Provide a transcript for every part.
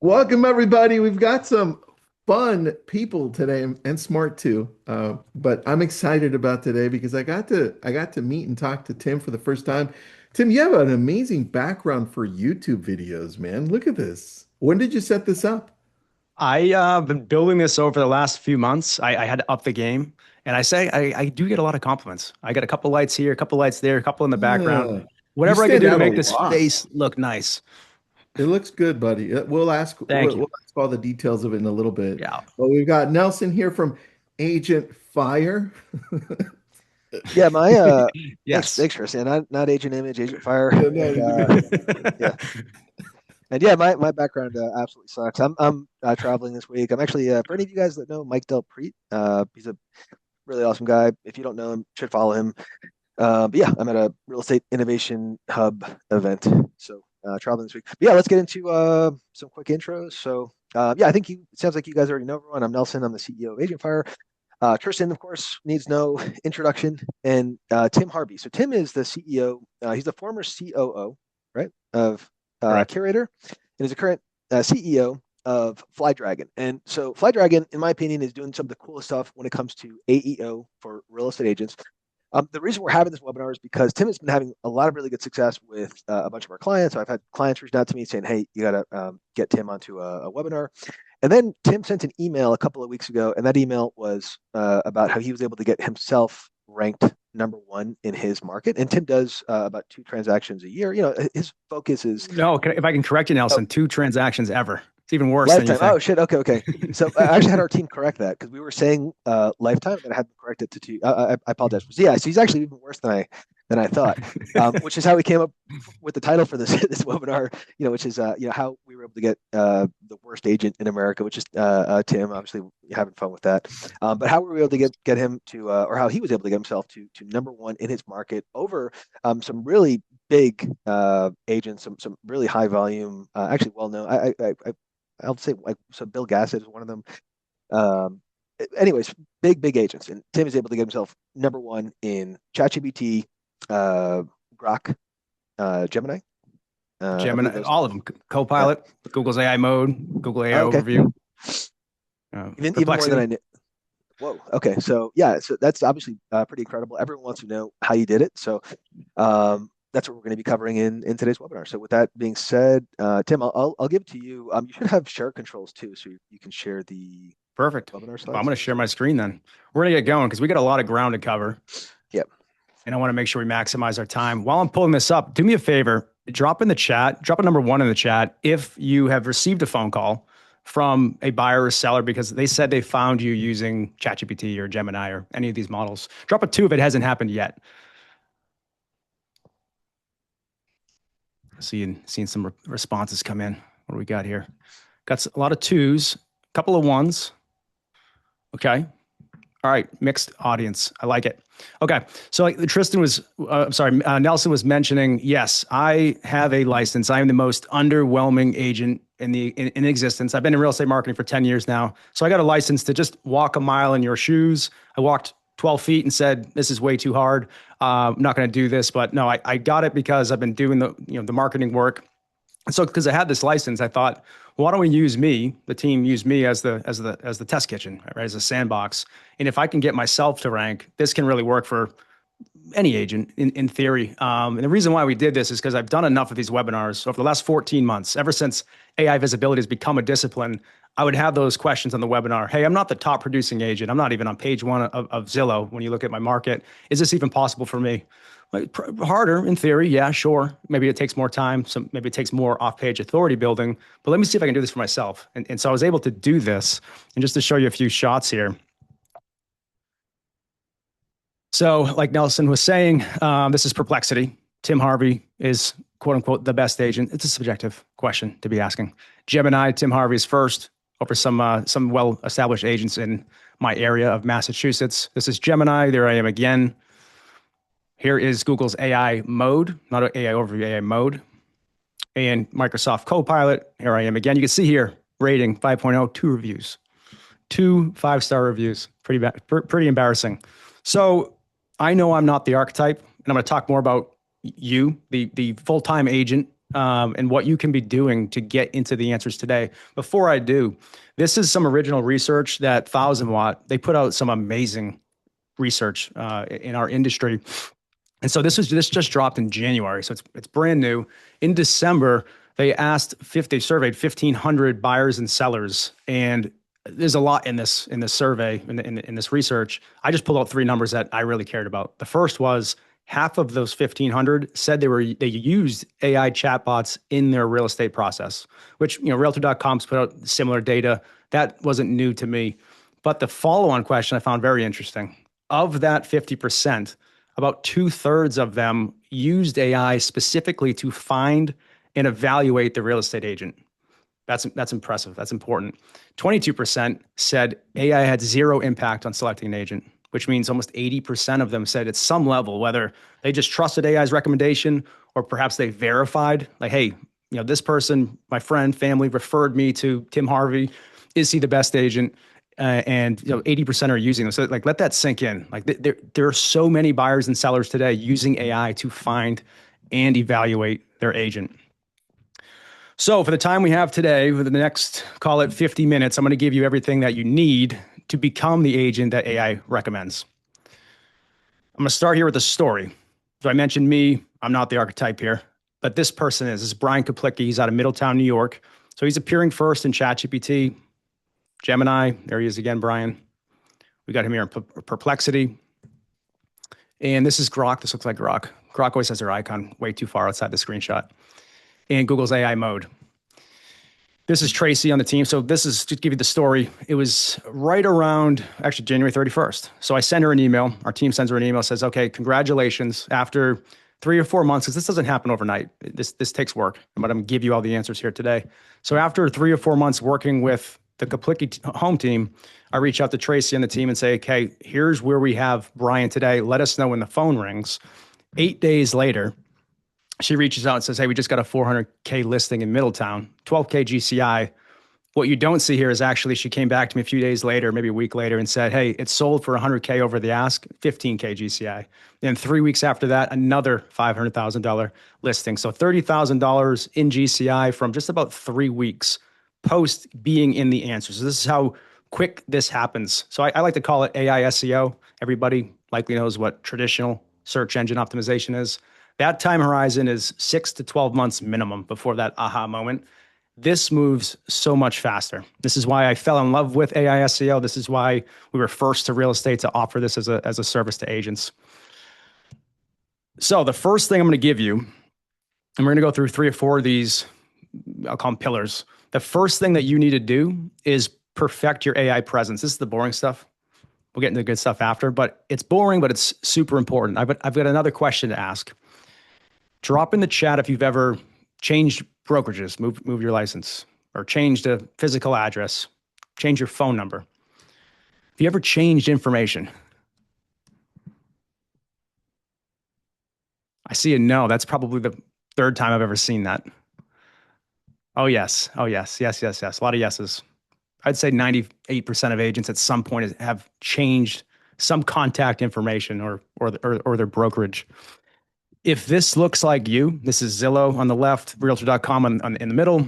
Welcome everybody. We've got some fun people today and smart too. But I'm excited about today because I got to meet and talk to Tim for the first time. Tim, you have an amazing background for YouTube videos, man. Look at this. When did you set this up? I been building this over the last few months. I had to up the game, and I do get a lot of compliments. I got a couple lights here, a couple lights there, a couple in the background. Yeah, you Whatever I could stand do to out a make this lot. face look nice. It looks good, buddy. We'll ask Thank we'll, you. we'll ask all the details of it in a little bit. Yeah. But we've got Nelson here from Agent Fire. Yeah, my thanks, Yes. thanks, Tristan. Not Agent Image, Agent Fire, Yeah, and no, yeah, and yeah, my background absolutely sucks. I'm traveling this week. I'm actually for any of you guys that know Mike Del Preet, he's a really awesome guy. If you don't know him, you should follow him. But yeah, I'm at a real estate innovation hub event, so traveling this week. But yeah, let's get into some quick intros. So yeah, I think it sounds like you guys already know everyone. I'm Nelson. I'm the CEO of AgentFire. Tristan, of course, needs no introduction, and Tim Harvey. So Tim is the CEO. He's the former COO, right, of Correct. Curator, and is the current CEO of FlyDragon. And so FlyDragon, in my opinion, is doing some of the coolest stuff when it comes to AEO for real estate agents. The reason we're having this webinar is because Tim has been having a lot of really good success with a bunch of our clients. I've had clients reach out to me saying, "Hey, you got to get Tim onto a webinar." And then Tim sent an email a couple of weeks ago, and that email was about how he was able to get himself ranked number one in his market. And Tim does about 2 transactions a year. His focus is No, if I can correct you, oh, Nelson, 2 transactions ever. It's even worse than you lifetime. Oh think. shit. Okay. Okay. So I actually had our team correct that because we were saying lifetime, and I had them correct it to two. I apologize. So yeah, so he's actually even worse than I thought, which is how we came up with the title for this this webinar. Which is how we were able to get the worst agent in America, which is Tim. Obviously, having fun with that. But how were we able to get him to, or how he was able to get himself to number one in his market over some really big agents, some really high volume, actually well known. I'll say like so. Bill Gassett is one of them. Um, Anyways, big agents, and Tim is able to get himself number one in ChatGPT, Grok, Gemini. I Gemini, believe those. all of them. Yeah. Copilot, Google's AI mode, Google AI Oh, okay. overview, Even more than I perplexity. knew. Whoa. Okay. So yeah. So that's obviously pretty incredible. Everyone wants to know how you did it. So that's what we're going to be covering in today's webinar. So with that being said, Tim, I'll give it to you. You should have share controls too, so you can share the Perfect. webinar Well, I'm slides. going to share my screen then. We're going to get going because we got a lot of ground to cover. Yep. And I want to make sure we maximize our time. While I'm pulling this up, do me a favor, drop in the chat, drop a number one in the chat if you have received a phone call from a buyer or seller because they said they found you using ChatGPT or Gemini or any of these models. Drop a two if it hasn't happened yet. Seeing some responses come in. What do we got here? Got a lot of twos, a couple of ones. Okay. All right, mixed audience. I like it. Okay, so like Nelson was mentioning, yes, I have a license. I am the most underwhelming agent in existence. I've been in real estate marketing for 10 years now. So I got a license to just walk a mile in your shoes. I walked 12 feet and said, this is way too hard. I'm not going to do this. But no, I got it because I've been doing the marketing work. And so because I had this license, I thought, well, why don't we use me, the team use me as the test kitchen, right, as a sandbox. And if I can get myself to rank, this can really work for any agent in theory. And the reason why we did this is because I've done enough of these webinars over the last 14 months, ever since AI visibility has become a discipline. I would have those questions on the webinar. Hey, I'm not the top producing agent. I'm not even on page one of Zillow when you look at my market. Is this even possible for me? Like, harder in theory, yeah, sure. Maybe it takes more time. So maybe it takes more off-page authority building. But let me see if I can do this for myself. And so I was able to do this. And just to show you a few shots here. So, like Nelson was saying, this is perplexity. Tim Harvey is quote unquote the best agent. It's a subjective question to be asking. Gemini, Tim Harvey is first over some well-established agents in my area of Massachusetts. This is Gemini. There I am again. Here is Google's AI mode, not AI overview, AI mode. And Microsoft Copilot. Here I am again. You can see here rating 5.0, 2 reviews, 2 5-star reviews. Pretty embarrassing. So I know I'm not the archetype, and I'm going to talk more about you, the full-time agent and what you can be doing to get into the answers today. Before I do, this is some original research that 1000 Watt, they put out some amazing research in our industry. And so this just dropped in January, so it's brand new. In December, they surveyed 1,500 buyers and sellers, and there's a lot in this survey in this research. I just pulled out 3 numbers that I really cared about. The first was half of those 1,500 said they used AI chatbots in their real estate process, which Realtor.com's put out similar data. That wasn't new to me, but the follow-on question I found very interesting. Of that 50%, about 2/3 of them used AI specifically to find and evaluate the real estate agent. That's impressive. That's important. 22% said AI had 0 impact on selecting an agent, which means almost 80% of them said at some level, whether they just trusted AI's recommendation or perhaps they verified, like, hey, this person, my friend, family referred me to Tim Harvey. Is he the best agent? And 80% are using them. So let that sink in. Like there are so many buyers and sellers today using AI to find and evaluate their agent. So for the time we have today, for the next, call it 50 minutes, I'm going to give you everything that you need to become the agent that AI recommends. I'm going to start here with a story. So I mentioned me, I'm not the archetype here, but this person is. This is Brian Kaplicki. He's out of Middletown, New York. So he's appearing first in ChatGPT, Gemini. There he is again, Brian. We got him here in Perplexity. And this is Grok. This looks like Grok. Grok always has their icon way too far outside the screenshot. And Google's AI mode. This is Tracy on the team. So this is, to give you the story, it was right around, actually, January 31st. So I send her an email. Our team sends her an email, says, okay, congratulations. After 3 or 4 months, because this doesn't happen overnight. This takes work. But I'm going to give you all the answers here today. So after 3 or 4 months working with the Kaplicki home team, I reach out to Tracy and the team and say, okay, here's where we have Brian today. Let us know when the phone rings. 8 days later, she reaches out and says, hey, we just got a 400K listing in Middletown, 12K GCI. What you don't see here is actually she came back to me a few days later, maybe a week later, and said, hey, it's sold for 100K over the ask, 15K GCI. Then 3 weeks after that, another $500,000 listing. So $30,000 in GCI from just about 3 weeks post being in the answers. So this is how quick this happens. So I like to call it AI SEO. Everybody likely knows what traditional search engine optimization is. That time horizon is 6 to 12 months minimum before that aha moment. This moves so much faster. This is why I fell in love with AI SEO. This is why we were first to real estate to offer this as a service to agents. So the first thing I'm going to give you, and we're going to go through 3 or 4 of these, I'll call them pillars. The first thing that you need to do is perfect your AI presence. This is the boring stuff. We'll get into the good stuff after, but it's boring, but it's super important. I've got another question to ask. Drop in the chat if you've ever changed brokerages, move your license, or changed a physical address, change your phone number. Have you ever changed information? I see a no. That's probably the 3rd time I've ever seen that. Oh, yes. Oh, yes. Yes. A lot of yeses. I'd say 98% of agents at some point have changed some contact information or their brokerage. If this looks like you, this is Zillow on the left, Realtor.com in the middle,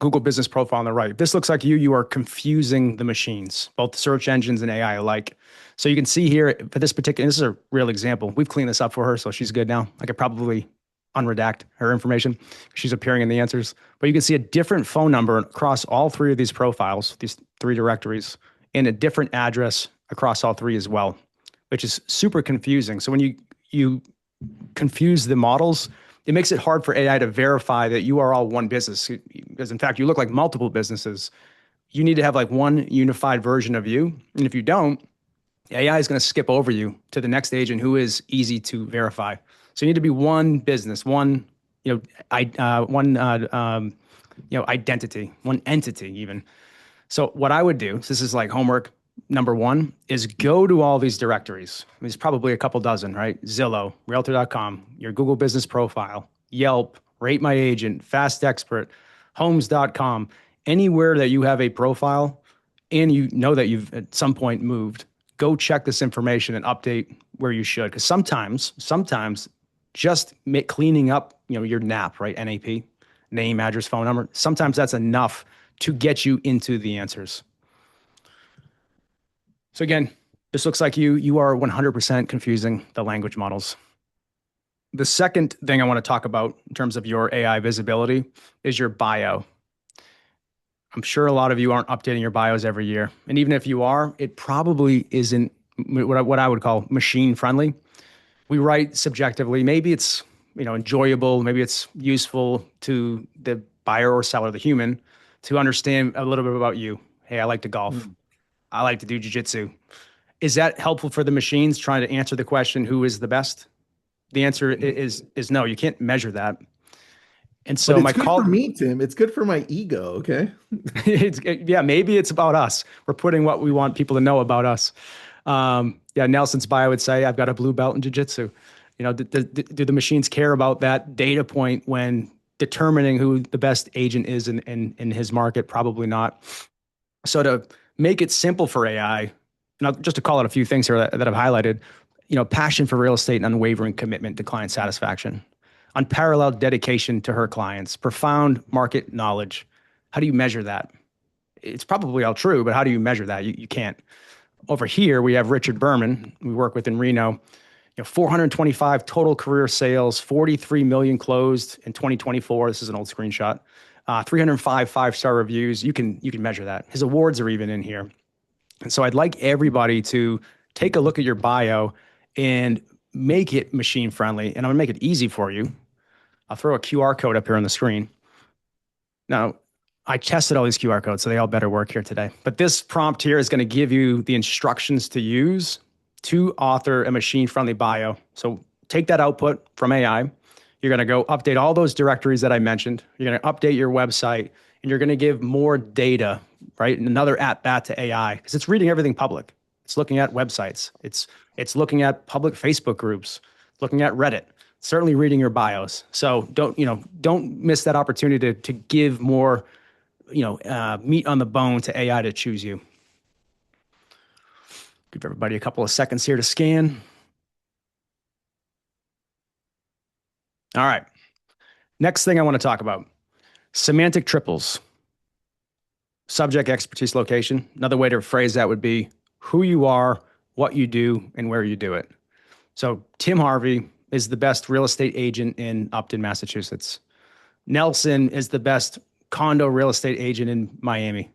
Google Business Profile on the right. If this looks like you are confusing the machines, both search engines and AI alike. So you can see here for this is a real example. We've cleaned this up for her, so she's good now. I could probably unredact her information. She's appearing in the answers. But you can see a different phone number across all 3 of these profiles, these 3 directories, and a different address across all 3 as well, which is super confusing. So when you confuse the models, it makes it hard for AI to verify that you are all one business. Because in fact, you look like multiple businesses. You need to have like one unified version of you. And if you don't, AI is going to skip over you to the next agent who is easy to verify. So you need to be one business, one identity, one entity even. So what I would do, so this is like homework number 1, is go to all these directories. There's probably a couple dozen, right? Zillow, Realtor.com, your Google Business Profile, Yelp, Rate My Agent, Fast Expert, Homes.com, anywhere that you have a profile and you know that you've at some point moved, go check this information and update where you should. Because sometimes just cleaning up, your NAP, right? NAP, name, address, phone number. Sometimes that's enough to get you into the answers. So again, this looks like you are 100% confusing the language models. The second thing I want to talk about in terms of your AI visibility is your bio. I'm sure a lot of you aren't updating your bios every year. And even if you are, it probably isn't what I would call machine friendly. We write subjectively. Maybe it's enjoyable. Maybe it's useful to the buyer or seller, the human, to understand a little bit about you. Hey, I like to golf. I like to do jujitsu. Is that helpful for the machines trying to answer the question, who is the best? The answer is no. You can't measure that. And But so it's my good for call, me, Tim. It's good for my ego. Okay. maybe it's about us. We're putting what we want people to know about us. Nelson's bio would say, I've got a blue belt in jiu-jitsu. Do the machines care about that data point when determining who the best agent is in his market? Probably not. So to make it simple for AI, just to call out a few things here that I've highlighted, passion for real estate and unwavering commitment to client satisfaction, unparalleled dedication to her clients, profound market knowledge. How do you measure that? It's probably all true, but how do you measure that? You can't. Over here, we have Richard Berman, we work with in Reno, 425 total career sales, 43 million closed in 2024. This is an old screenshot. 305 five-star reviews. You can measure that. His awards are even in here. And so I'd like everybody to take a look at your bio and make it machine friendly. And I'm gonna make it easy for you. I'll throw a QR code up here on the screen. Now, I tested all these QR codes, so they all better work here today. But this prompt here is going to give you the instructions to use to author a machine-friendly bio. So take that output from AI. You're going to go update all those directories that I mentioned. You're going to update your website, and you're going to give more data, right? And another at-bat to AI, because it's reading everything public. It's looking at websites. It's looking at public Facebook groups, looking at Reddit. Certainly reading your bios. So don't miss that opportunity to give more meat on the bone to AI to choose you. Give everybody a couple of seconds here to scan. All right. Next thing I want to talk about, semantic triples. Subject, expertise, location. Another way to phrase that would be who you are, what you do, and where you do it. So Tim Harvey is the best real estate agent in Upton, Massachusetts. Nelson is the best condo real estate agent in Miami.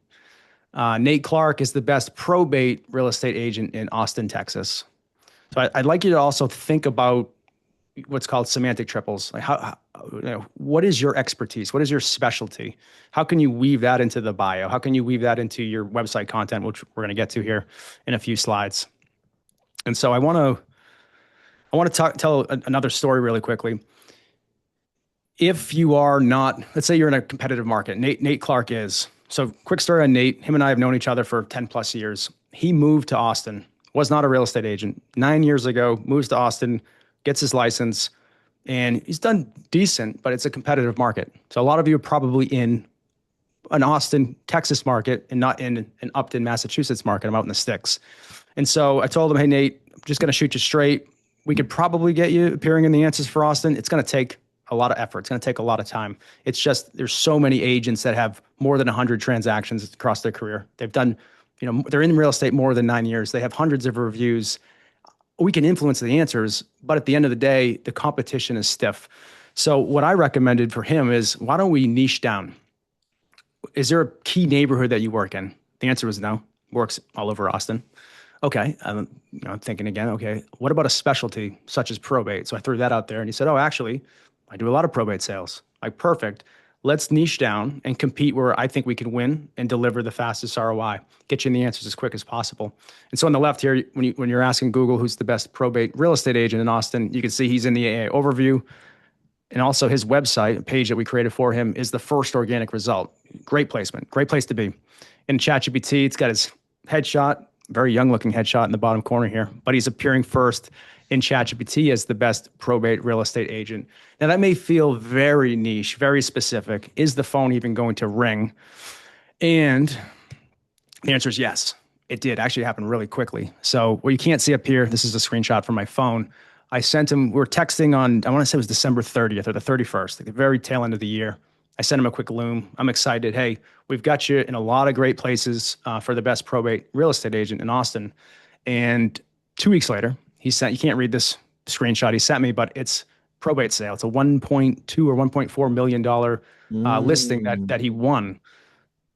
Nate Clark is the best probate real estate agent in Austin, Texas. So I'd like you to also think about what's called semantic triples. Like what is your expertise? What is your specialty? How can you weave that into the bio? How can you weave that into your website content, which we're going to get to here in a few slides? And so I want to tell another story really quickly. If you are not, let's say you're in a competitive market, Nate Clark is. So quick story on Nate. Him and I have known each other for 10 plus years. He moved to Austin, was not a real estate agent. 9 years ago, moves to Austin, gets his license, and he's done decent, but it's a competitive market. So a lot of you are probably in an Austin, Texas market and not in an Upton, Massachusetts market. I'm out in the sticks. And so I told him, hey, Nate, I'm just going to shoot you straight. We could probably get you appearing in the answers for Austin. It's going to take a lot of effort. It's going to take a lot of time. It's just, there's so many agents that have more than 100 transactions across their career. They've done, they're in real estate more than 9 years. They have hundreds of reviews. We can influence the answers, but at the end of the day, the competition is stiff. So what I recommended for him is, why don't we niche down? Is there a key neighborhood that you work in? The answer was no. Works all over Austin. Okay. I'm thinking again, okay, what about a specialty such as probate? So I threw that out there and he said, oh, actually, I do a lot of probate sales. Like, perfect. Let's niche down and compete where I think we can win and deliver the fastest ROI, get you in the answers as quick as possible. And so on the left here, when you're asking Google who's the best probate real estate agent in Austin, you can see he's in the AA overview. And also his website, a page that we created for him, is the first organic result. Great placement, great place to be. In ChatGPT, it's got his headshot, very young looking headshot in the bottom corner here, but he's appearing first in ChatGPT as the best probate real estate agent. Now that may feel very niche, very specific. Is the phone even going to ring? And the answer is yes, it did actually happen really quickly. So what you can't see up here, this is a screenshot from my phone. I sent him, we were texting on, I want to say it was December 30th or the 31st, like the very tail end of the year. I sent him a quick loom. I'm excited. Hey, we've got you in a lot of great places for the best probate real estate agent in Austin. And 2 weeks later, he sent, you can't read this screenshot he sent me, but it's probate sale. It's a 1.2 or $1.4 million listing Mm. that he won.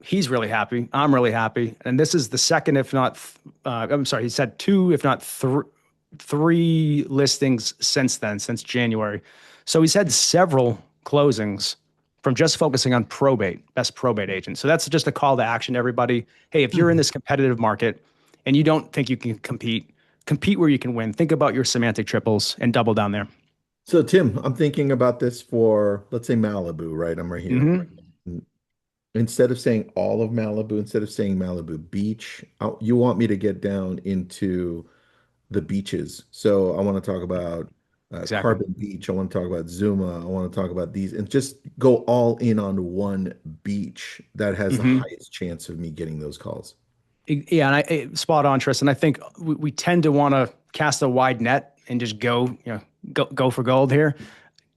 He's really happy. I'm really happy. And this is the second, if not, I'm sorry, he said two, if not three listings since then, since January. So he's had several closings from just focusing on probate, best probate agent. So that's just a call to action to everybody. Hey, if you're in this competitive market and you don't think you can compete where you can win, think about your semantic triples and double down there. So, Tim, I'm thinking about this for, let's say, Malibu, right? I'm right here. Mm-hmm. Instead of saying all of Malibu, instead of saying Malibu Beach, you want me to get down into the beaches. So I want to talk about Exactly. Carbon Beach. I want to talk about Zuma. I want to talk about these and just go all in on one beach that has the Mm-hmm. highest chance of me getting those calls. Yeah, and spot on, Tristan. I think we tend to want to cast a wide net and just go for gold here.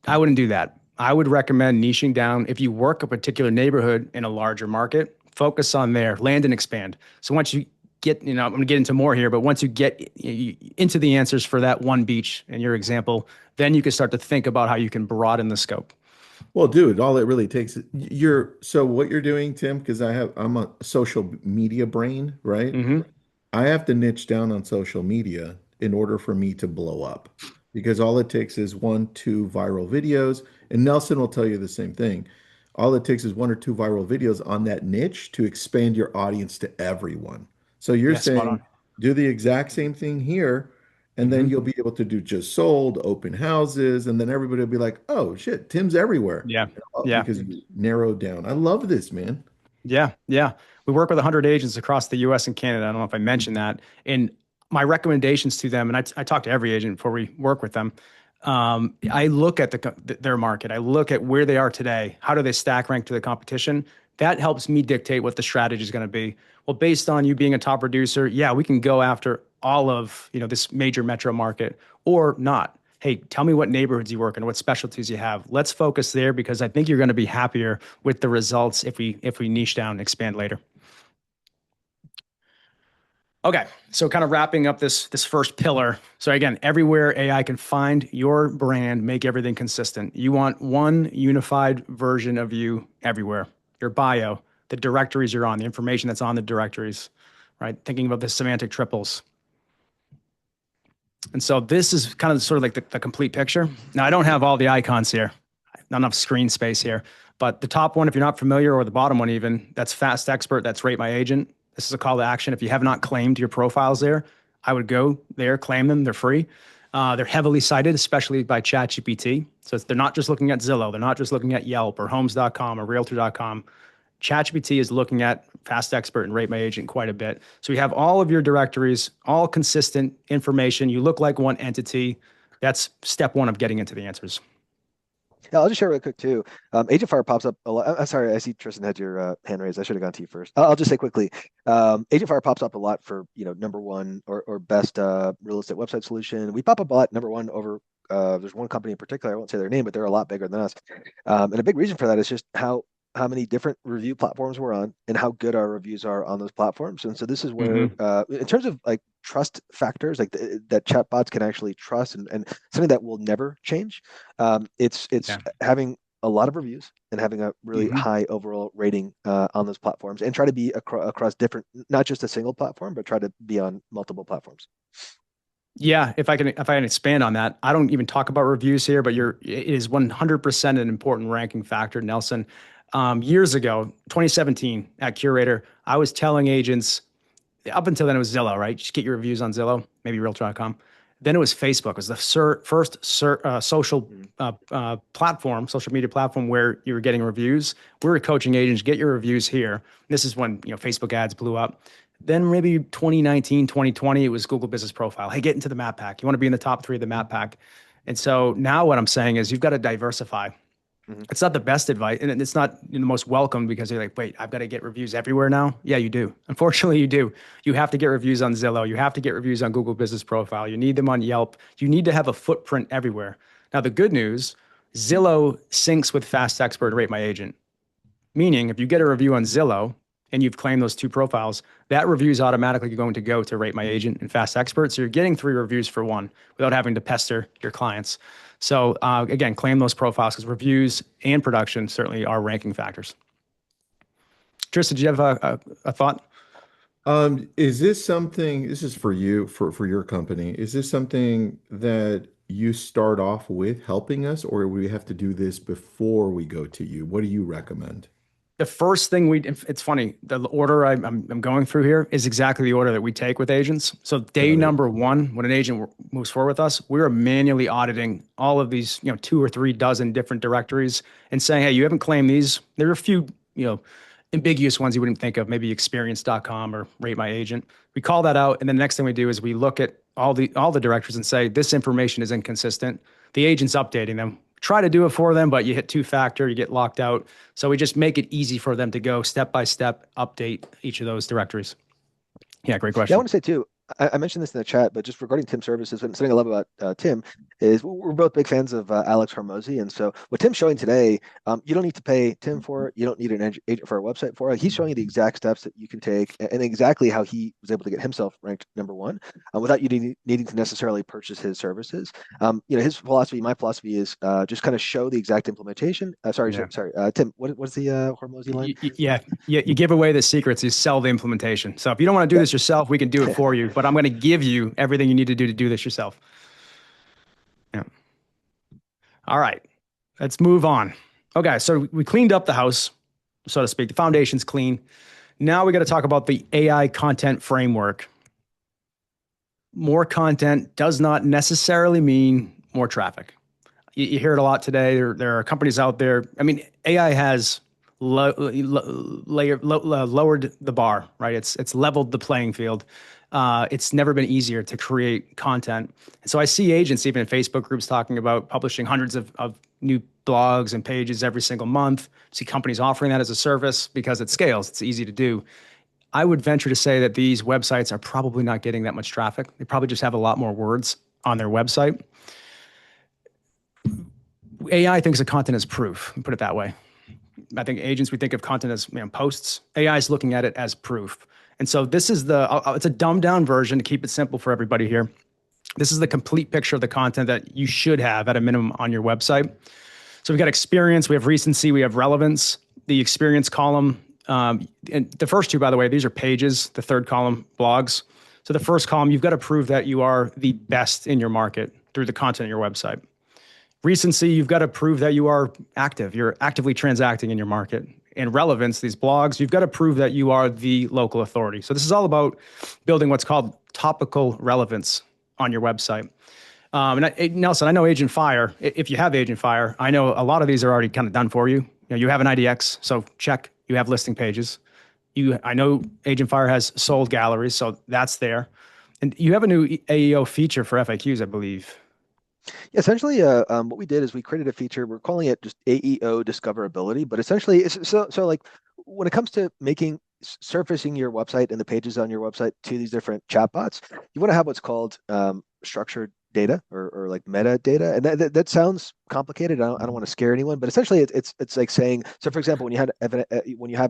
I wouldn't do that. I would recommend niching down. If you work a particular neighborhood in a larger market, focus on there, land and expand. So once you get, I'm going to get into more here, but once you get into the answers for that one beach in your example, then you can start to think about how you can broaden the scope. Well, dude, all it really takes is so what you're doing, Tim, because I'm a social media brain, right? Mm-hmm. I have to niche down on social media in order for me to blow up because all it takes is one, two viral videos. And Nelson will tell you the same thing. All it takes is one or two viral videos on that niche to expand your audience to everyone. So you're Yeah, spot saying on. do the exact same thing here, and then Mm-hmm. you'll be able to do just sold, open houses, and then everybody will be like, oh shit, Tim's everywhere. Yeah. Yeah. Because you narrowed down. I love this, man. Yeah, yeah. We work with 100 agents across the US and Canada. I don't know if I mentioned that. And my recommendations to them, and I talk to every agent before we work with them. I look at their market. I look at where they are today. How do they stack rank to the competition? That helps me dictate what the strategy is going to be. Well, based on you being a top producer, yeah, we can go after all of this major metro market or not. Hey, tell me what neighborhoods you work in, what specialties you have. Let's focus there because I think you're going to be happier with the results if we niche down and expand later. Okay, so kind of wrapping up this first pillar. So again, everywhere AI can find your brand, make everything consistent. You want one unified version of you everywhere. Your bio, the directories you're on, the information that's on the directories, right? Thinking about the semantic triples. And so this is kind of sort of like the complete picture. Now I don't have all the icons here, not enough screen space here, but the top one, if you're not familiar, or the bottom one even, that's Fast Expert, that's Rate My Agent. This is a call to action. If you have not claimed your profiles there, I would go there, claim them. They're free. They're heavily cited, especially by ChatGPT. So they're not just looking at Zillow. They're not just looking at Yelp or Homes.com or Realtor.com. ChatGPT is looking at Fast Expert and Rate My Agent quite a bit. So you have all of your directories, all consistent information. You look like one entity. That's step one of getting into the answers. Yeah, I'll just share real quick too. AgentFire pops up a lot. I'm sorry, I see Tristan had your hand raised. I should have gone to you first. I'll just say quickly. AgentFire pops up a lot for number one or best real estate website solution. We pop up a lot number one over. There's one company in particular. I won't say their name, but they're a lot bigger than us. And a big reason for that is just how many different review platforms we're on and how good our reviews are on those platforms. And so this is where, in terms of like trust factors, like that chatbots can actually trust and something that will never change. It's Yeah. having a lot of reviews and having a really high overall rating on those platforms and try to be across different, not just a single platform, but try to be on multiple platforms. Yeah, if I can expand on that, I don't even talk about reviews here, but it is 100% an important ranking factor, Nelson. Years ago, 2017 at Curator, I was telling agents, up until then it was Zillow, right? Just get your reviews on Zillow, maybe Realtor.com. Then it was Facebook. It was the first social platform, social media platform where you were getting reviews. We were coaching agents, get your reviews here. This is when Facebook ads blew up. Then maybe 2019, 2020, it was Google Business Profile. Hey, get into the map pack. You want to be in the top 3 of the map pack. And so now what I'm saying is you've got to diversify. Mhm. It's not the best advice, and it's not the most welcome because you're like, wait, I've got to get reviews everywhere now. Yeah, you do. Unfortunately, you do. You have to get reviews on Zillow. You have to get reviews on Google Business Profile. You need them on Yelp. You need to have a footprint everywhere. Now, the good news, Zillow syncs with Fast Expert to Rate My Agent. Meaning, if you get a review on Zillow and you've claimed those two profiles, that review is automatically going to go to Rate My Agent and Fast Expert. So you're getting 3 reviews for one without having to pester your clients. So again, claim those profiles because reviews and production certainly are ranking factors. Tristan, do you have a thought? Is this something, this is for you, for your company, is this something that you start off with helping us, or we have to do this before we go to you? What do you recommend? The first thing it's funny, the order I'm going through here is exactly the order that we take with agents. So day Got it. number one, when an agent moves forward with us, we're manually auditing all of these, 2 or 3 dozen different directories and saying, hey, you haven't claimed these. There are a few, ambiguous ones you wouldn't think of, maybe experience.com or rate my agent. We call that out. And then the next thing we do is we look at all the directories and say, this information is inconsistent. The agent's updating them. Try to do it for them, but you hit 2-factor, you get locked out. So we just make it easy for them to go step by step, update each of those directories. Yeah, great Yeah, I question. want to say too, I mentioned this in the chat, but just regarding Tim services, and something I love about Tim is we're both big fans of Alex Hormozy. And so what Tim's showing today, you don't need to pay Tim for it. You don't need an agent for our website for it. He's showing you the exact steps that you can take and exactly how he was able to get himself ranked #1 without you needing to necessarily purchase his services. His philosophy, my philosophy is just kind of show the exact implementation. Yeah. Sorry, Tim, what's the Hormozy line? Yeah, you give away the secrets, you sell the implementation. So if you don't want to do this yourself, we can do it Yeah. for you, but I'm going to give you everything you need to do this yourself. Yeah. All right, let's move on. Okay, so we cleaned up the house, so to speak. The foundation's clean. Now we got to talk about the AI content framework. More content does not necessarily mean more traffic. You hear it a lot today. There are companies out there. I mean, AI has lowered the bar, right? It's leveled the playing field. It's never been easier to create content. And so I see agents, even in Facebook groups, talking about publishing hundreds of new blogs and pages every single month. I see companies offering that as a service because it scales. It's easy to do. I would venture to say that these websites are probably not getting that much traffic. They probably just have a lot more words on their website. AI thinks of content as proof, put it that way. I think agents, we think of content as posts. AI is looking at it as proof. And so this is it's a dumbed down version to keep it simple for everybody here. This is the complete picture of the content that you should have at a minimum on your website. So we've got experience, we have recency, we have relevance. The experience column, and the first two, by the way, these are pages. The third column, blogs. So the first column, you've got to prove that you are the best in your market through the content of your website. Recency, you've got to prove that you are active. You're actively transacting in your market. And relevance, these blogs, you've got to prove that you are the local authority. So this is all about building what's called topical relevance on your website. Nelson, I know AgentFire. If you have AgentFire, I know a lot of these are already kind of done for you. You have an IDX, so check. You have listing pages. I know AgentFire has sold galleries, so that's there. And you have a new AEO feature for FAQs, I believe. Yeah, essentially, what we did is we created a feature. We're calling it just AEO discoverability, but essentially, it's so like when it comes to surfacing your website and the pages on your website to these different chatbots, you want to have what's called structured data or like metadata, and that sounds complicated. I don't want to scare anyone, but essentially, it's like saying, so for example, when you have an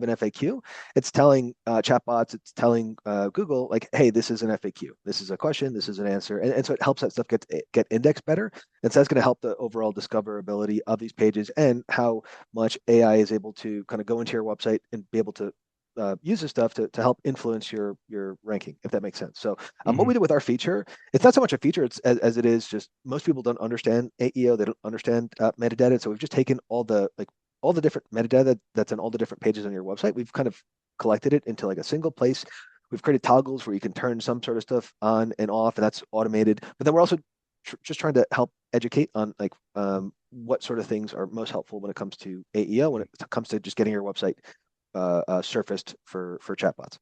FAQ, it's telling chatbots, it's telling Google like, hey, this is an FAQ, this is a question, this is an answer, and so it helps that stuff get indexed better, and so that's going to help the overall discoverability of these pages and how much AI is able to kind of go into your website and be able to use this stuff to help influence your ranking, if that makes sense. So what we did with our feature, it's not so much a feature as it is just most people don't understand AEO, they don't understand metadata. So we've just taken all the different metadata that's in all the different pages on your website. We've kind of collected it into like a single place. We've created toggles where you can turn some sort of stuff on and off, and that's automated. But then we're also just trying to help educate on like what sort of things are most helpful when it comes to AEO, when it comes to just getting your website surfaced for chatbots.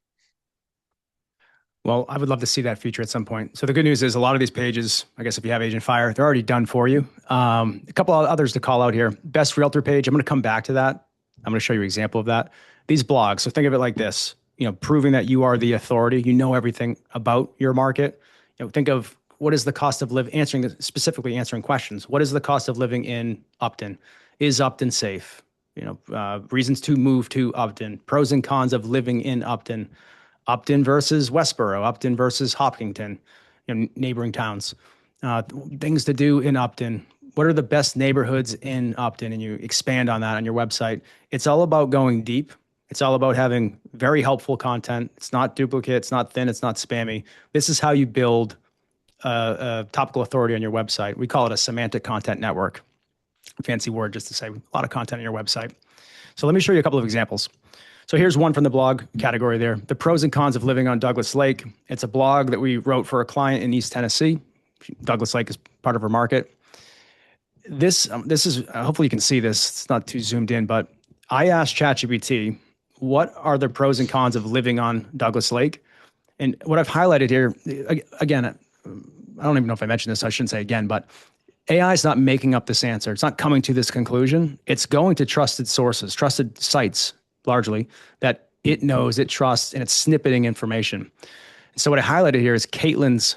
Well, I would love to see that feature at some point. So the good news is a lot of these pages, I guess if you have AgentFire, they're already done for you. A couple of others to call out here. Best realtor page. I'm going to come back to that. I'm going to show you an example of that. These blogs. So think of it like this, proving that you are the authority, you know everything about your market. Think of what is the cost of living, specifically answering questions. What is the cost of living in Upton? Is Upton safe? Reasons to move to Upton, pros and cons of living in Upton. Upton versus Westboro, Upton versus Hopkinton, neighboring towns. Things to do in Upton. What are the best neighborhoods in Upton? And you expand on that on your website. It's all about going deep. It's all about having very helpful content. It's not duplicate. It's not thin. It's not spammy. This is how you build a topical authority on your website. We call it a semantic content network. Fancy word just to say a lot of content on your website. So let me show you a couple of examples. So here's one from the blog category there. The pros and cons of living on Douglas Lake. It's a blog that we wrote for a client in East Tennessee. Douglas Lake is part of her market. This is, hopefully you can see this. It's not too zoomed in, but I asked ChatGPT, what are the pros and cons of living on Douglas Lake? And what I've highlighted here, again, I don't even know if I mentioned this, so I shouldn't say again, but AI is not making up this answer. It's not coming to this conclusion. It's going to trusted sources, trusted sites, largely, that it knows, it trusts, and it's snippeting information. So what I highlighted here is Caitlin's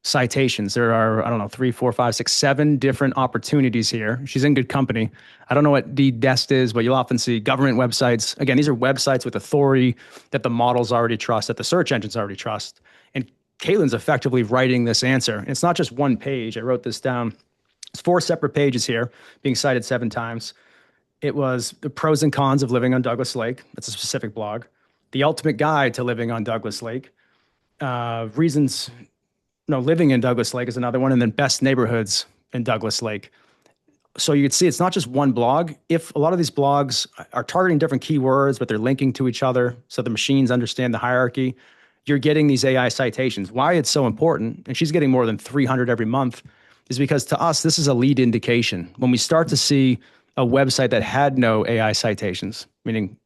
citations. There are, 3, 4, 5, 6, 7 different opportunities here. She's in good company. I don't know what DDEST is, but you'll often see government websites. Again, these are websites with authority that the models already trust, that the search engines already trust. And Caitlin's effectively writing this answer. And it's not just one page. I wrote this down. It's 4 separate pages here, being cited 7 times. It was the pros and cons of living on Douglas Lake. That's a specific blog. The ultimate guide to living on Douglas Lake. Reasons, living in Douglas Lake is another one. And then best neighborhoods in Douglas Lake. So you can see it's not just one blog. If a lot of these blogs are targeting different keywords, but they're linking to each other, so the machines understand the hierarchy, you're getting these AI citations. Why it's so important, and she's getting more than 300 every month, is because to us, this is a lead indication. When we start to see a website that had no AI citations, meaning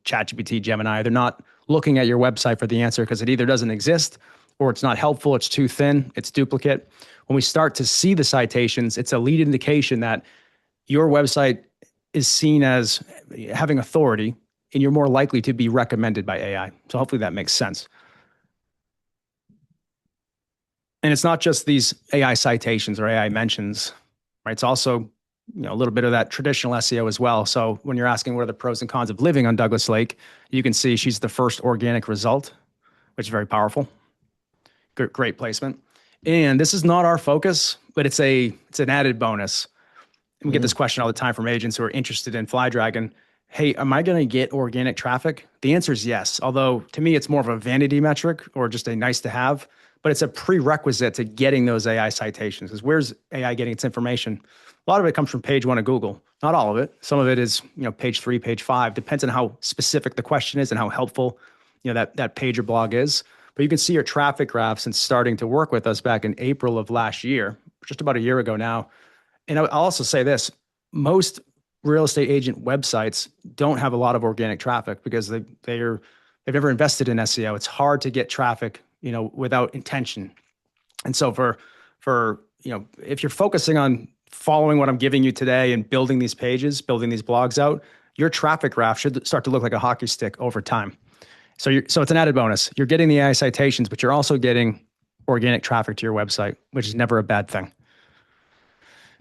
ChatGPT, Gemini, they're not looking at your website for the answer because it either doesn't exist or it's not helpful, it's too thin, it's duplicate. When we start to see the citations, it's a lead indication that your website is seen as having authority and you're more likely to be recommended by AI. So hopefully that makes sense. And it's not just these AI citations or AI mentions, right? It's also a little bit of that traditional SEO as well. So when you're asking what are the pros and cons of living on Douglas Lake, you can see she's the first organic result, which is very powerful. Great placement. And this is not our focus, but it's an added bonus. And we get this question all the time from agents who are interested in FlyDragon. Hey, am I going to get organic traffic? The answer is yes. Although to me, it's more of a vanity metric or just a nice to have, but it's a prerequisite to getting those AI citations. Because where's AI getting its information? A lot of it comes from page 1 of Google. Not all of it. Some of it is, page 3, page 5. Depends on how specific the question is and how helpful, that page or blog is. But you can see your traffic graph since starting to work with us back in April of last year, just about a year ago now. And I'll also say this, most real estate agent websites don't have a lot of organic traffic because they've never invested in SEO. It's hard to get traffic, without intention. And so for if you're focusing on following what I'm giving you today and building these pages, building these blogs out, your traffic graph should start to look like a hockey stick over time. So it's an added bonus. You're getting the AI citations, but you're also getting organic traffic to your website, which is never a bad thing.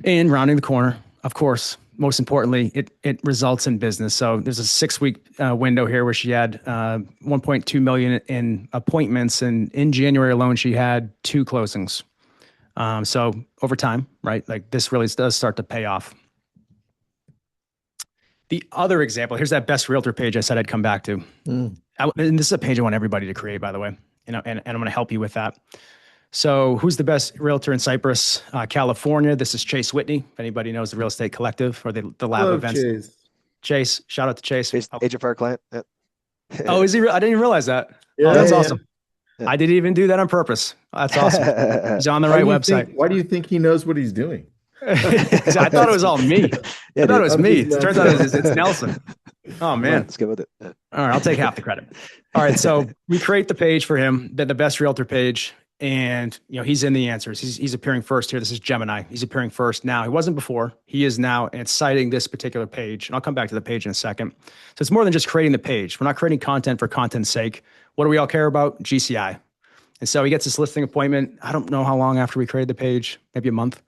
And rounding the corner, of course, most importantly, it results in business. So there's a 6-week window here where she had 1.2 million in appointments, and in January alone, she had 2 closings. So over time, right? Like this really does start to pay off. The other example, here's that best realtor page I said I'd come back to. And this is a page I want everybody to create, by the way, and I'm going to help you with that. So who's the best realtor in Cypress, California? This is Chase Whitney. If anybody knows the Real Estate Collective or the lab events. Chase, shout out to Chase. AgentFire client. Yep. Oh, is he? I didn't even realize that. Yeah, oh, that's yeah, awesome. Yeah. I didn't even do that on purpose. That's awesome. He's on the right website. Why do you think he knows what he's doing? I thought it was all me. I thought it was me. It turns out it's Nelson. Oh Come on, man. let's get with it. All right, I'll take half the credit. All right, so we create the page for him, the best realtor page, and he's in the answers. He's appearing first here. This is Gemini. He's appearing first now. He wasn't before. He is now, and it's citing this particular page. And I'll come back to the page in a second. So it's more than just creating the page. We're not creating content for content's sake. What do we all care about? GCI. And so he gets this listing appointment. I don't know how long after we created the page, maybe a month.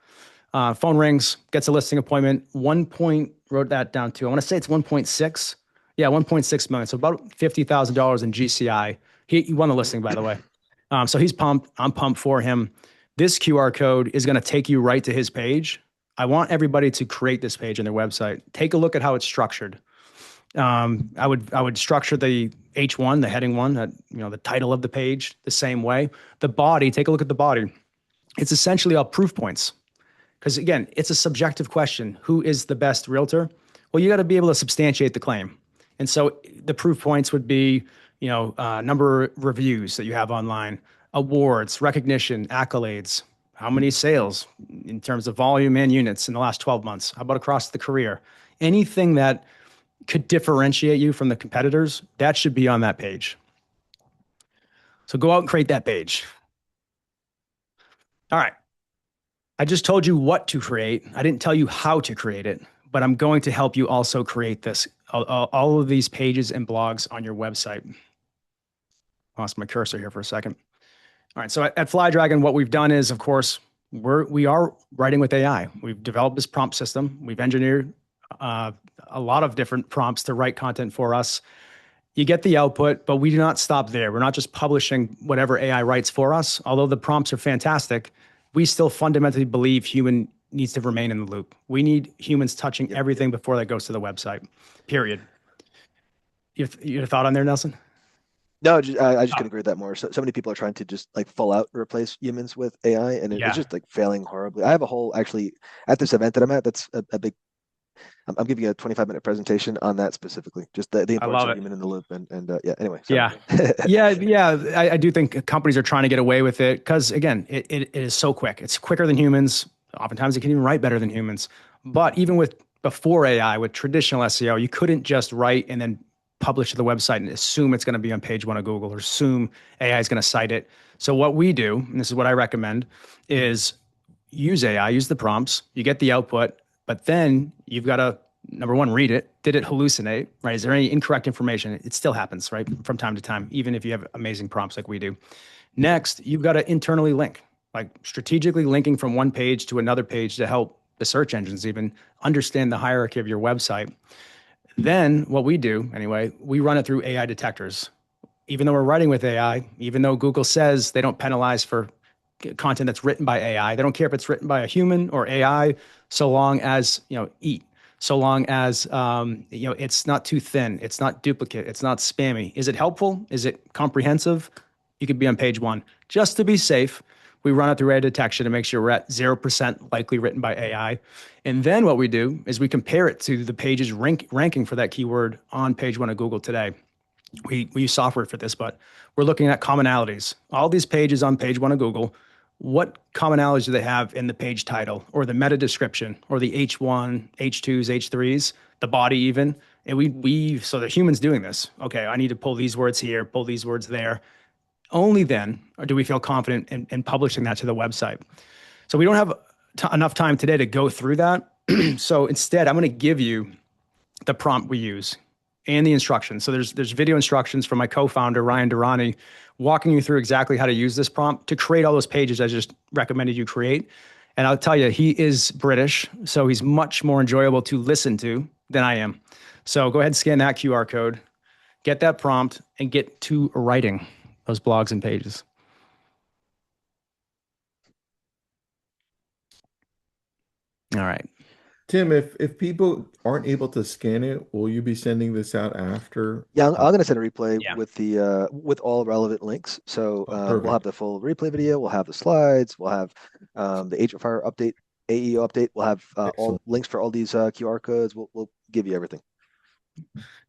Phone rings, gets a listing appointment. Wrote that down too. I want to say it's 1.6. Yeah, 1.6 million. So about $50,000 in GCI. He won the listing, by the way. So he's pumped. I'm pumped for him. This QR code is going to take you right to his page. I want everybody to create this page on their website. Take a look at how it's structured. I would structure the H1, the heading one, the title of the page the same way. The body, take a look at the body. It's essentially all proof points. Because again, it's a subjective question. Who is the best realtor? Well, you got to be able to substantiate the claim. And so the proof points would be, number of reviews that you have online, awards, recognition, accolades, how many sales in terms of volume and units in the last 12 months? How about across the career? Anything that could differentiate you from the competitors, that should be on that page. So go out and create that page. All right. I just told you what to create. I didn't tell you how to create it, but I'm going to help you also create this, all of these pages and blogs on your website. Lost my cursor here for a second. All right, so at FlyDragon, what we've done is, of course, we are writing with AI. We've developed this prompt system. We've engineered a lot of different prompts to write content for us. You get the output, but we do not stop there. We're not just publishing whatever AI writes for us. Although the prompts are fantastic, we still fundamentally believe human needs to remain in the loop. We need humans touching everything before that goes to the website, period. You have a thought on there, Nelson? No, I just couldn't agree with that more. So many people are trying to just like full out replace humans with AI, and it's just like failing horribly. I have a whole actually at this event that I'm at. That's a big. I'm giving a 25-minute presentation on that specifically, just the importance of human in the loop, and yeah. Anyway. Sorry. Yeah. I do think companies are trying to get away with it because again, it is so quick. It's quicker than humans. Oftentimes, it can even write better than humans. But even before AI, with traditional SEO, you couldn't just write and then publish to the website and assume it's going to be on page one of Google or assume AI is going to cite it. So what we do, and this is what I recommend, is use AI, use the prompts, you get the output, but then you've got to, number one, read it. Did it hallucinate, right? Is there any incorrect information? It still happens, right? From time to time, even if you have amazing prompts like we do. Next, you've got to internally link, like strategically linking from one page to another page to help the search engines even understand the hierarchy of your website. Then what we do, anyway, we run it through AI detectors. Even though we're writing with AI, even though Google says they don't penalize for content that's written by AI, they don't care if it's written by a human or AI, so long as, so long as, it's not too thin, it's not duplicate, it's not spammy. Is it helpful? Is it comprehensive? You could be on page one. Just to be safe, we run it through AI detection to make sure we're at 0% likely written by AI. And then what we do is we compare it to the page's ranking for that keyword on page one of Google today. We use software for this, but we're looking at commonalities. All these pages on page one of Google, what commonalities do they have in the page title or the meta description or the H1, H2s, H3s, the body even? And so the human's doing this. Okay, I need to pull these words here, pull these words there. Only then do we feel confident in publishing that to the website. So we don't have enough time today to go through that. So instead, I'm going to give you the prompt we use and the instructions. So there's video instructions from my co-founder, Ryan Durrani, walking you through exactly how to use this prompt to create all those pages I just recommended you create. And I'll tell you, he is British, so he's much more enjoyable to listen to than I am. So go ahead and scan that QR code, get that prompt, and get to writing those blogs and pages. All right. Tim, if people aren't able to scan it, will you be sending this out after? Yeah, I'm going to send a replay with all relevant links. So we'll have the full replay video, we'll have the slides, we'll have the AgentFire update, AEO update. We'll have all links for all these QR codes. We'll give you everything.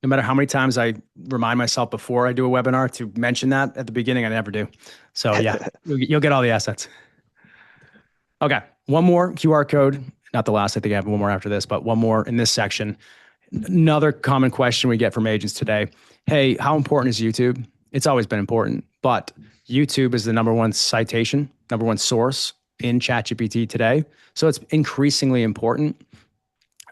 No matter how many times I remind myself before I do a webinar to mention that at the beginning, I never do. So yeah, you'll get all the assets. Okay, one more QR code. Not the last, I think I have one more after this, but one more in this section. Another common question we get from agents today. Hey, how important is YouTube? It's always been important, but YouTube is the number one citation, number one source in ChatGPT today. So it's increasingly important,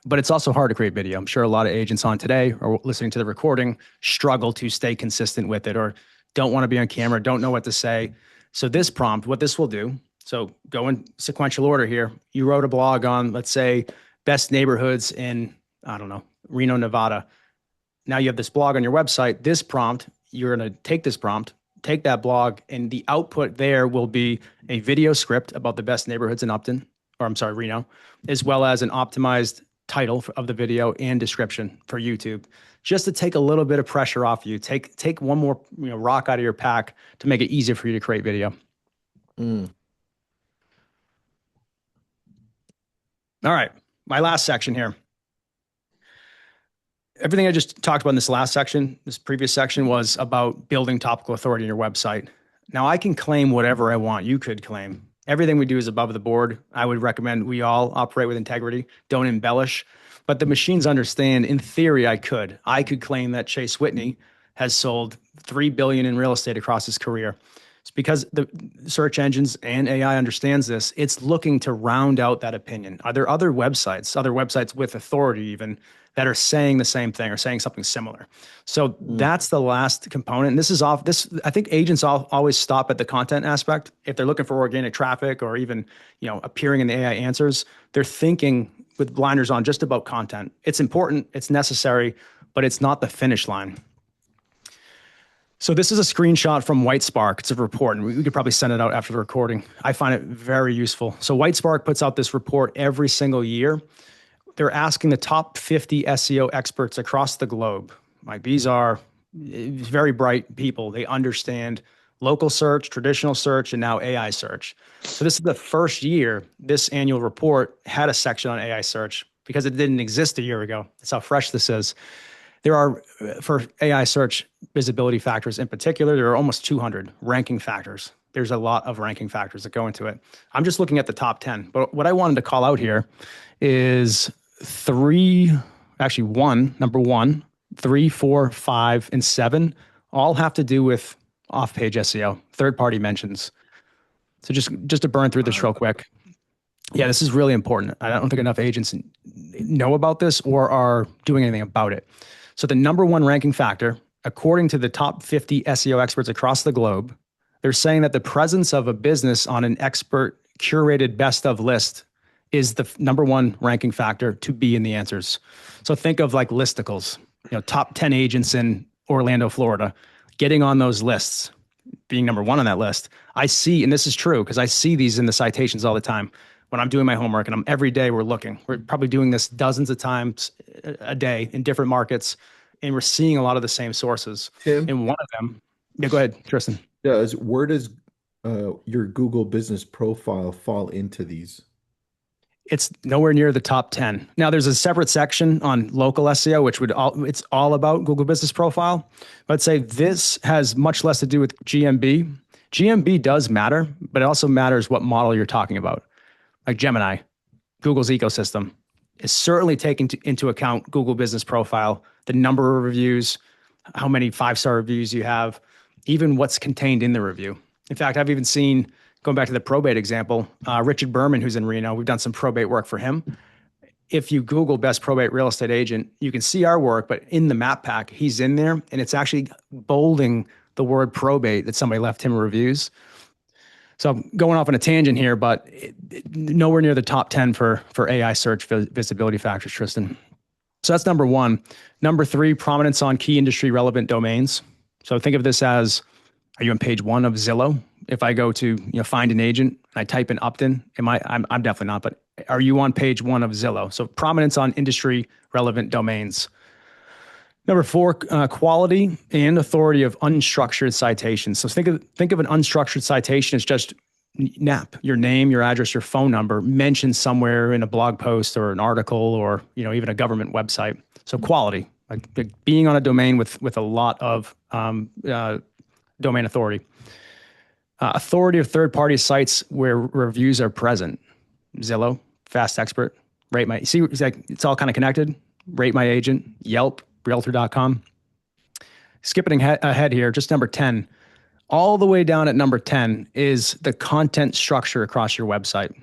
but it's also hard to create video. I'm sure a lot of agents on today or listening to the recording struggle to stay consistent with it or don't want to be on camera, don't know what to say. So this prompt, what this will do, so go in sequential order here. You wrote a blog on, let's say, best neighborhoods in, I don't know, Reno, Nevada. Now you have this blog on your website. This prompt, you're going to take this prompt, take that blog, and the output there will be a video script about the best neighborhoods in Upton, or I'm sorry, Reno, as well as an optimized title of the video and description for YouTube, just to take a little bit of pressure off you. Take one more rock out of your pack to make it easier for you to create video. All right, my last section here. Everything I just talked about in this last section, this previous section, was about building topical authority on your website. Now I can claim whatever I want. You could claim. Everything we do is above the board. I would recommend we all operate with integrity. Don't embellish. But the machines understand, in theory, I could claim that Chase Whitney has sold $3 billion in real estate across his career. It's because the search engines and AI understands this. It's looking to round out that opinion. Are there other websites with authority even, that are saying the same thing or saying something similar? So that's the last component. And this is off. I think agents always stop at the content aspect. If they're looking for organic traffic or even, appearing in the AI answers, they're thinking with blinders on just about content. It's important, it's necessary, but it's not the finish line. So this is a screenshot from WhiteSpark. It's a report, and we could probably send it out after the recording. I find it very useful. So WhiteSpark puts out this report every single year. They're asking the top 50 SEO experts across the globe. Like, these are very bright people. They understand local search, traditional search, and now AI search. So this is the first year this annual report had a section on AI search because it didn't exist a year ago. That's how fresh this is. There are, for AI search visibility factors in particular, there are almost 200 ranking factors. There's a lot of ranking factors that go into it. I'm just looking at the top 10. But what I wanted to call out here is number one, 3, 4, 5, and 7 all have to do with off-page SEO, third-party mentions. So just to burn through this real quick. Yeah, this is really important. I don't think enough agents know about this or are doing anything about it. So the number one ranking factor, according to the top 50 SEO experts across the globe, they're saying that the presence of a business on an expert curated best of list is the number one ranking factor to be in the answers. So think of like listicles, top 10 agents in Orlando, Florida, getting on those lists, being number one on that list. I see, and this is true because I see these in the citations all the time when I'm doing my homework, and every day we're looking. We're probably doing this dozens of times a day in different markets, and we're seeing a lot of the same sources. Tim? And one of them, yeah, go ahead, Tristan. Where does your Google business profile fall into these? It's nowhere near the top 10. Now there's a separate section on local SEO, which it's all about Google Business Profile. But I'd say this has much less to do with GMB. GMB does matter, but it also matters what model you're talking about. Like Gemini, Google's ecosystem, is certainly taking into account Google Business Profile, the number of reviews, how many 5-star reviews you have, even what's contained in the review. In fact, I've even seen, going back to the probate example, Richard Berman, who's in Reno, we've done some probate work for him. If you Google best probate real estate agent, you can see our work, but in the map pack, he's in there, and it's actually bolding the word probate that somebody left him reviews. So I'm going off on a tangent here, but nowhere near the top 10 for AI search visibility factors, Tristan. So that's number one. Number 3, prominence on key industry relevant domains. So think of this as, are you on page 1 of Zillow? If I go to find an agent, and I type in Upton, I'm definitely not, but are you on page 1 of Zillow? So prominence on industry relevant domains. Number 4, quality and authority of unstructured citations. So think of an unstructured citation as just NAP, your name, your address, your phone number, mentioned somewhere in a blog post or an article or even a government website. So quality, like being on a domain with a lot of domain authority. Authority of third-party sites where reviews are present. Zillow, Fast Expert, Rate My. See, it's all kind of connected. Rate My Agent, Yelp, Realtor.com. Skipping ahead here, just number 10. All the way down at number 10 is the content structure across your website.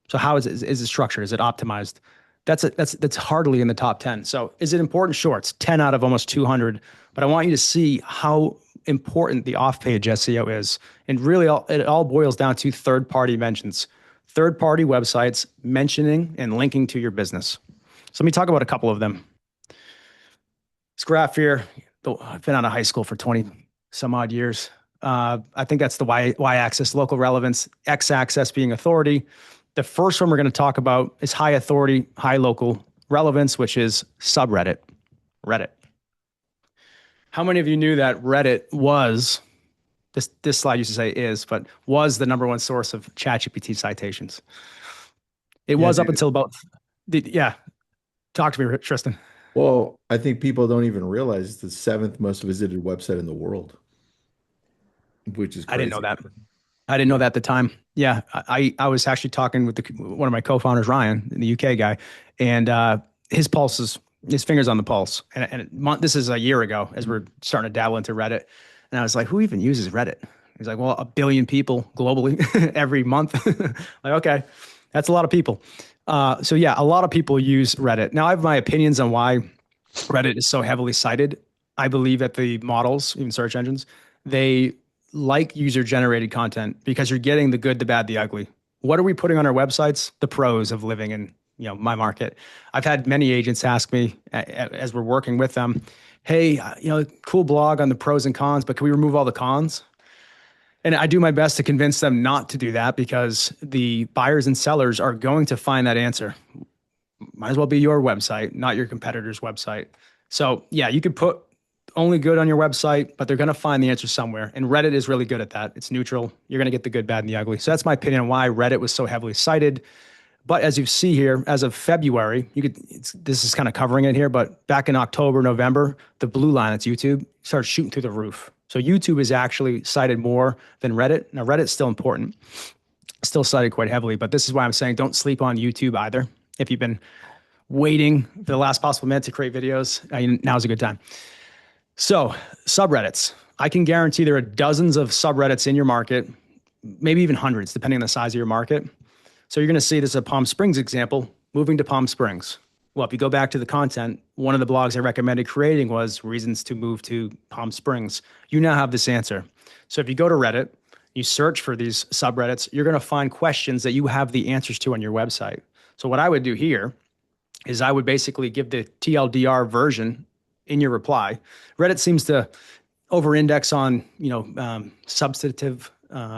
So how is it structured? Is it optimized? That's hardly in the top 10. So is it important? Sure, it's 10 out of almost 200. But I want you to see how important the off-page SEO is. And really, it all boils down to third-party mentions. Third-party websites mentioning and linking to your business. So let me talk about a couple of them. This graph here, I've been out of high school for 20 some odd years. I think that's the y-axis, local relevance, x-axis being authority. The first one we're going to talk about is high authority, high local relevance, which is subreddit, Reddit. How many of you knew that Reddit was, this slide used to say is, but was the number one source of ChatGPT citations? It was up until about, talk to me, Tristan. Well, I think people don't even realize it's the seventh most visited website in the world, which is crazy. I didn't know that. I didn't know that at the time. Yeah, I was actually talking with one of my co-founders, Ryan, the UK guy, and his fingers on the pulse. And this is a year ago as we're starting to dabble into Reddit. And I was like, who even uses Reddit? He's like, well, 1 billion people globally every month. Like, okay, that's a lot of people. So yeah, a lot of people use Reddit. Now I have my opinions on why Reddit is so heavily cited. I believe that the models, even search engines, they like user-generated content because you're getting the good, the bad, the ugly. What are we putting on our websites? The pros of living in, my market. I've had many agents ask me as we're working with them, hey, cool blog on the pros and cons, but can we remove all the cons? And I do my best to convince them not to do that because the buyers and sellers are going to find that answer. Might as well be your website, not your competitor's website. So yeah, you could put only good on your website, but they're going to find the answer somewhere. And Reddit is really good at that. It's neutral. You're going to get the good, bad, and the ugly. So that's my opinion on why Reddit was so heavily cited. But as you see here, as of February, this is kind of covering it here, but back in October, November, the blue line, that's YouTube, started shooting through the roof. So YouTube is actually cited more than Reddit. Now, Reddit's still important, still cited quite heavily, but this is why I'm saying don't sleep on YouTube either. If you've been waiting for the last possible minute to create videos, now's a good time. So subreddits, I can guarantee there are dozens of subreddits in your market, maybe even hundreds, depending on the size of your market. So you're going to see this is a Palm Springs example, moving to Palm Springs. Well, if you go back to the content, one of the blogs I recommended creating was reasons to move to Palm Springs. You now have this answer. So if you go to Reddit, you search for these subreddits, you're going to find questions that you have the answers to on your website. So what I would do here is I would basically give the TLDR version in your reply. Reddit seems to over-index on, substantive,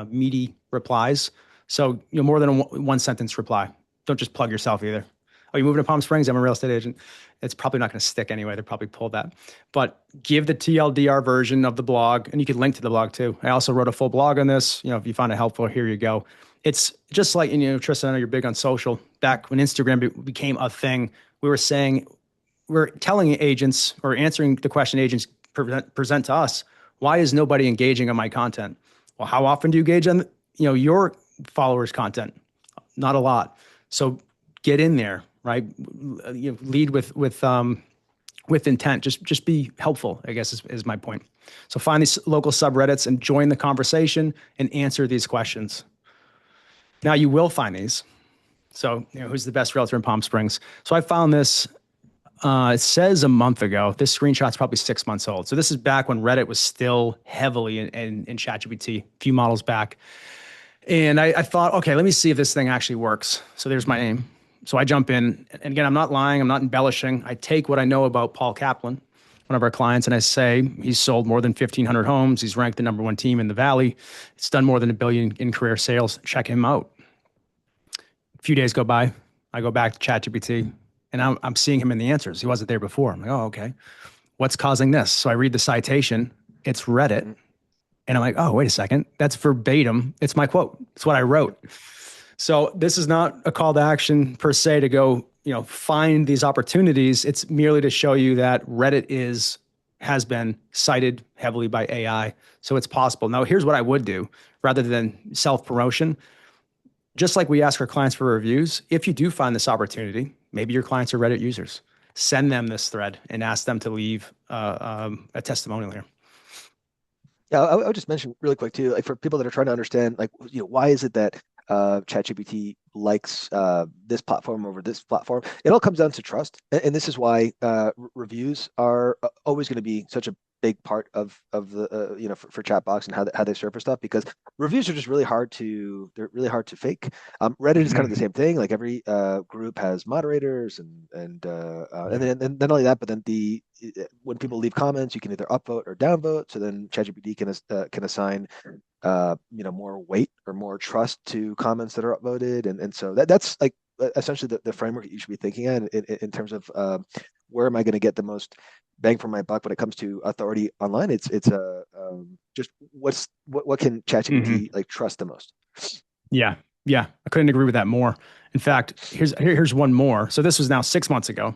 meaty replies. So, more than a one sentence reply. Don't just plug yourself either. Oh, you moving to Palm Springs? I'm a real estate agent. It's probably not going to stick anyway. They probably pulled that. But give the TLDR version of the blog, and you can link to the blog too. I also wrote a full blog on this. If you find it helpful, here you go. It's just like, Tristan, I know you're big on social. Back when Instagram became a thing, we're telling agents or answering the question agents present to us, why is nobody engaging on my content? Well, how often do you engage on, your followers' content? Not a lot. So get in there, right? Lead with intent. Just be helpful, I guess is my point. So find these local subreddits and join the conversation and answer these questions. Now you will find these. So, who's the best realtor in Palm Springs? So I found this. It says a month ago. This screenshot's probably 6 months old. So this is back when Reddit was still heavily in ChatGPT, a few models back. And I thought, okay, let me see if this thing actually works. So there's my name. So I jump in. And again, I'm not lying. I'm not embellishing. I take what I know about Paul Kaplan, one of our clients, and I say he's sold more than 1,500 homes. He's ranked the #1 team in the Valley. It's done more than $1 billion in career sales. Check him out. A few days go by. I go back to ChatGPT. And I'm seeing him in the answers. He wasn't there before. I'm like, oh, okay. What's causing this? So I read the citation. It's Reddit. And I'm like, oh, wait a second. That's verbatim. It's my quote. It's what I wrote. So this is not a call to action per se to go, find these opportunities. It's merely to show you that Reddit has been cited heavily by AI. So it's possible. Now, here's what I would do rather than self-promotion. Just like we ask our clients for reviews, if you do find this opportunity, maybe your clients are Reddit users. send them this thread and ask them to leave a testimonial here. Yeah, I would just mention really quick too, like for people that are trying to understand, like, why is it that ChatGPT likes this platform over this platform? It all comes down to trust, and this is why reviews are always going to be such a big part of the for Chatbox and how they surface stuff, because reviews are just really hard to fake. Reddit is kind of the same thing. Like every group has moderators and then not only that, but then when people leave comments, you can either upvote or downvote. So then ChatGPT can assign more weight or more trust to comments that are upvoted, and so that's like essentially the framework that you should be thinking in terms of where am I going to get the most bang for my buck when it comes to authority online. It's just what can ChatGPT like trust the most. Yeah, I couldn't agree with that more. In fact, here's one more. So this was now 6 months ago.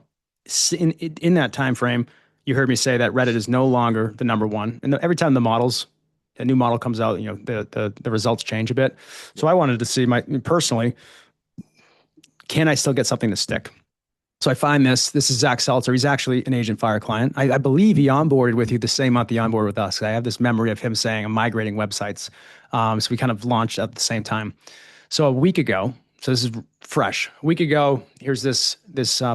In that time frame, you heard me say that Reddit is no longer the number one, and every time a new model comes out, the results change a bit. So I wanted to see personally, can I still get something to stick? So I find this is Zach Seltzer. He's actually an AgentFire client. I believe he onboarded with you the same month he onboarded with us. I have this memory of him saying, I'm migrating websites. So we kind of launched at the same time. So a week ago, so this is fresh. A week ago, here's this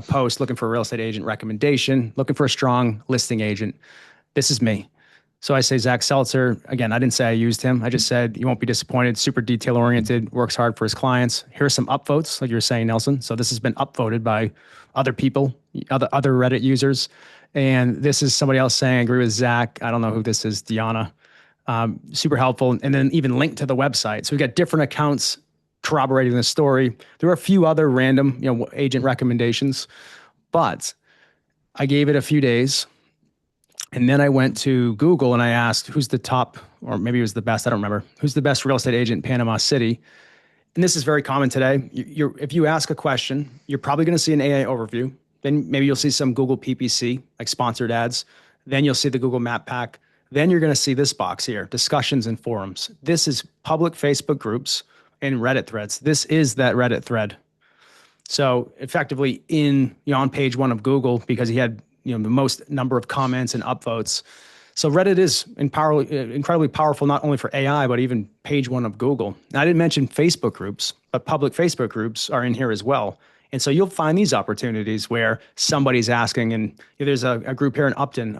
post looking for a real estate agent recommendation, looking for a strong listing agent. This is me. So I say Zach Seltzer. Again, I didn't say I used him. I just said, you won't be disappointed, super detail oriented, works hard for his clients. Here are some upvotes, like you were saying, Nelson. So this has been upvoted by other people, other Reddit users. And this is somebody else saying, I agree with Zach. I don't know who this is, Deanna. Super helpful. And then even linked to the website. So we got different accounts corroborating the story. There were a few other random, agent recommendations, but I gave it a few days. And then I went to Google and I asked, who's the top, or maybe it was the best, I don't remember, who's the best real estate agent in Panama City? And this is very common today. If you ask a question, you're probably going to see an AI overview. Then maybe you'll see some Google PPC, like sponsored ads. Then you'll see the Google Map Pack. Then you're going to see this box here, discussions and forums. This is public Facebook groups and Reddit threads. This is that Reddit thread. So effectively on page one of Google, because he had the most number of comments and upvotes. So Reddit is incredibly powerful, not only for AI, but even page one of Google. Now, I didn't mention Facebook groups, but public Facebook groups are in here as well. And so you'll find these opportunities where somebody's asking, and there's a group here in Upton.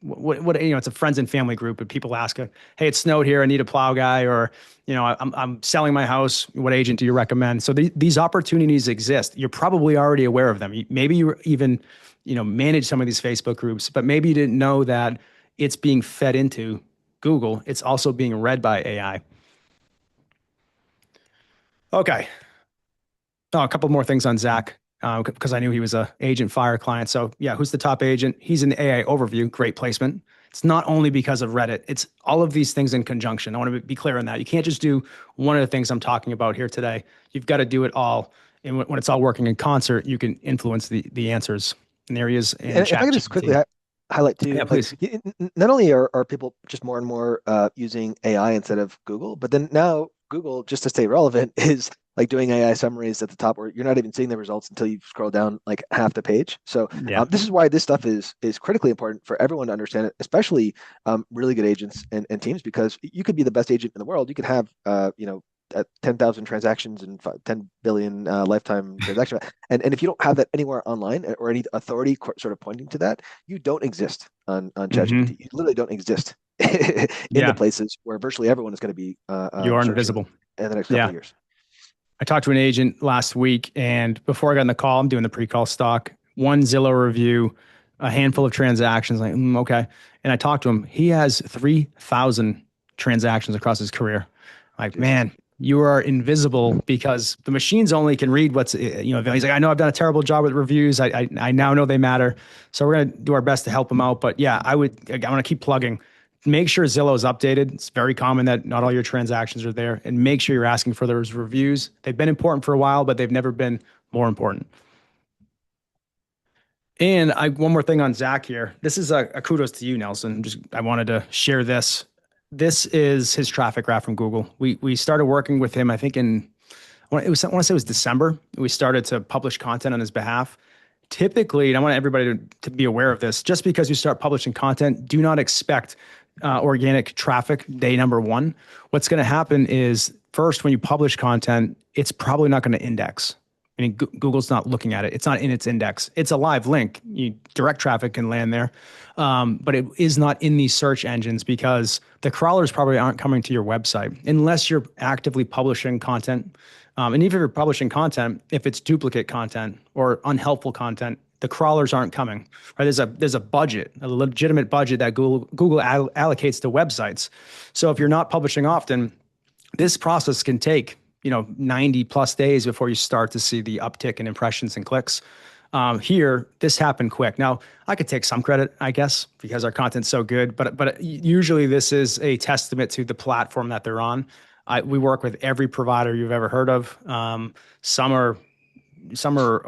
It's a friends and family group, and people ask, hey, it snowed here, I need a plow guy, or I'm selling my house. What agent do you recommend? So these opportunities exist. You're probably already aware of them. Maybe you even manage some of these Facebook groups, but maybe you didn't know that it's being fed into Google. It's also being read by AI. Okay. Oh, a couple more things on Zach, because I knew he was a AgentFire client. So yeah, who's the top agent? He's an AI overview, great placement. It's not only because of Reddit. It's all of these things in conjunction. I want to be clear on that. You can't just do one of the things I'm talking about here today. You've got to do it all. And when it's all working in concert, you can influence the answers and areas in And if I could just quickly highlight too, yeah, please. Not only are people just more and more using AI instead of Google, but then now Google, just to stay relevant, is like doing AI summaries at the top where you're not even seeing the results until you scroll down like half the page. So this is why this stuff is critically important for everyone to understand it, especially really good agents and teams, because you could be the best agent in the world. You could have, at 10,000 transactions and 10 billion lifetime transaction. And if you don't have that anywhere online or any authority sort of pointing to that, you don't exist on ChatGPT. You literally don't exist in the places where virtually everyone is going to be you are invisible in the next couple of years. I talked to an agent last week, and before I got in the call, I'm doing the pre-call stock, one Zillow review, a handful of transactions, like, okay. And I talked to him. He has 3,000 transactions across his career. Like, man, you are invisible because the machines only can read what's, he's like, I know I've done a terrible job with reviews. I now know they matter. So we're going to do our best to help him out. But yeah, I want to keep plugging. Make sure Zillow is updated. It's very common that not all your transactions are there, and make sure you're asking for those reviews. They've been important for a while, but they've never been more important. And one more thing on Zach here. This is a kudos to you, Nelson. I wanted to share this. This is his traffic graph from Google. We started working with him, I think I want to say it was December. We started to publish content on his behalf. typically, and I want everybody to be aware of this, just because you start publishing content, do not expect organic traffic day number one. What's going to happen is first, when you publish content, it's probably not going to index. I mean, Google's not looking at it. It's not in its index. It's a live link. Direct traffic can land there, but it is not in these search engines because the crawlers probably aren't coming to your website unless you're actively publishing content. And even if you're publishing content, if it's duplicate content or unhelpful content, the crawlers aren't coming. Right? There's a budget, a legitimate budget that Google allocates to websites. So if you're not publishing often, this process can take 90 plus days before you start to see the uptick in impressions and clicks. Here, this happened quick. Now, I could take some credit, I guess, because our content's so good, but usually this is a testament to the platform that they're on. We work with every provider you've ever heard of. Some are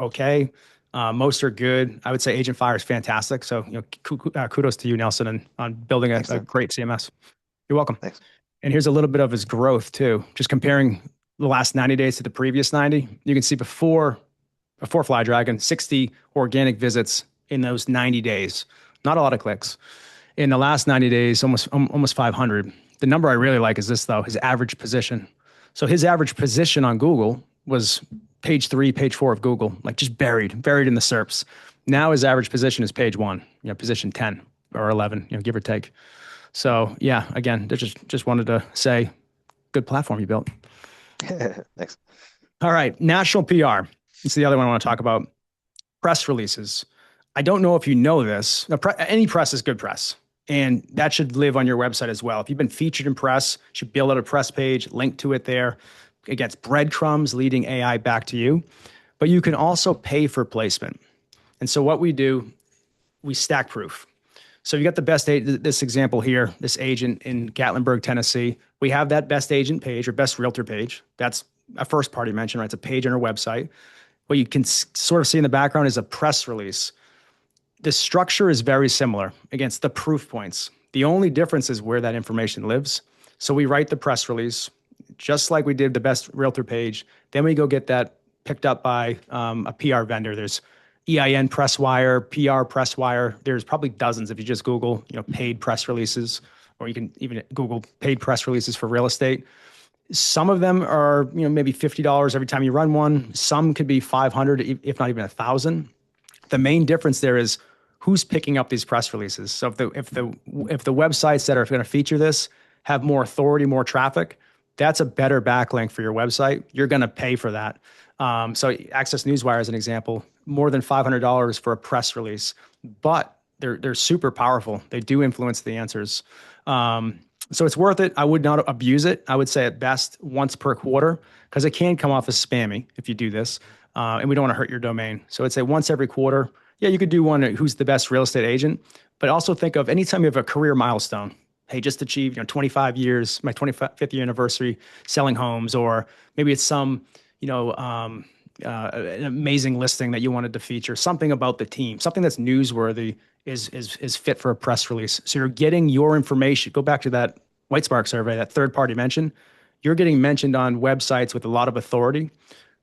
okay. Most are good. I would say AgentFire is fantastic. So, kudos to you, Nelson, on building a great CMS. You're welcome. Thanks. And here's a little bit of his growth too. Just comparing the last 90 days to the previous 90, you can see before FlyDragon, 60 organic visits in those 90 days. Not a lot of clicks. In the last 90 days, almost 500. The number I really like is this though, his average position. So his average position on Google was page 3, page 4 of Google, like just buried in the SERPs. Now his average position is page 1, position 10 or 11, give or take. So yeah, again, just wanted to say, good platform you built. Thanks. All right, national PR. This is the other one I want to talk about. Press releases. I don't know if you know this. Now, any press is good press, and that should live on your website as well. If you've been featured in press, you should build out a press page, link to it there. It gets breadcrumbs leading AI back to you. But you can also pay for placement. And so what we do, we stack proof. So you got the best this example here, this agent in Gatlinburg, Tennessee. We have that best agent page or best realtor page. That's a first party mention, right? It's a page on our website. What you can sort of see in the background is a press release. The structure is very similar against the proof points. The only difference is where that information lives. So we write the press release, just like we did the best realtor page. Then we go get that picked up by a PR vendor. There's EIN press wire, PR press wire. There's probably dozens if you just Google, paid press releases, or you can even Google paid press releases for real estate. Some of them are, maybe $50 every time you run one. Some could be 500, if not even 1,000. The main difference there is who's picking up these press releases. So if the websites that are going to feature this have more authority, more traffic, that's a better backlink for your website. You're going to pay for that. So Access Newswire as an example, more than $500 for a press release, but they're super powerful. They do influence the answers. So it's worth it. I would not abuse it. I would say at best once per quarter, because it can come off as spammy if you do this. And we don't want to hurt your domain. So I'd say once every quarter. Yeah, you could do one who's the best real estate agent, but also think of anytime you have a career milestone. Hey, just achieved 25 years, my 25th year anniversary selling homes, or maybe it's some an amazing listing that you wanted to feature, something about the team, something that's newsworthy is fit for a press release. So you're getting your information. Go back to that White Spark survey, that third party mention. You're getting mentioned on websites with a lot of authority.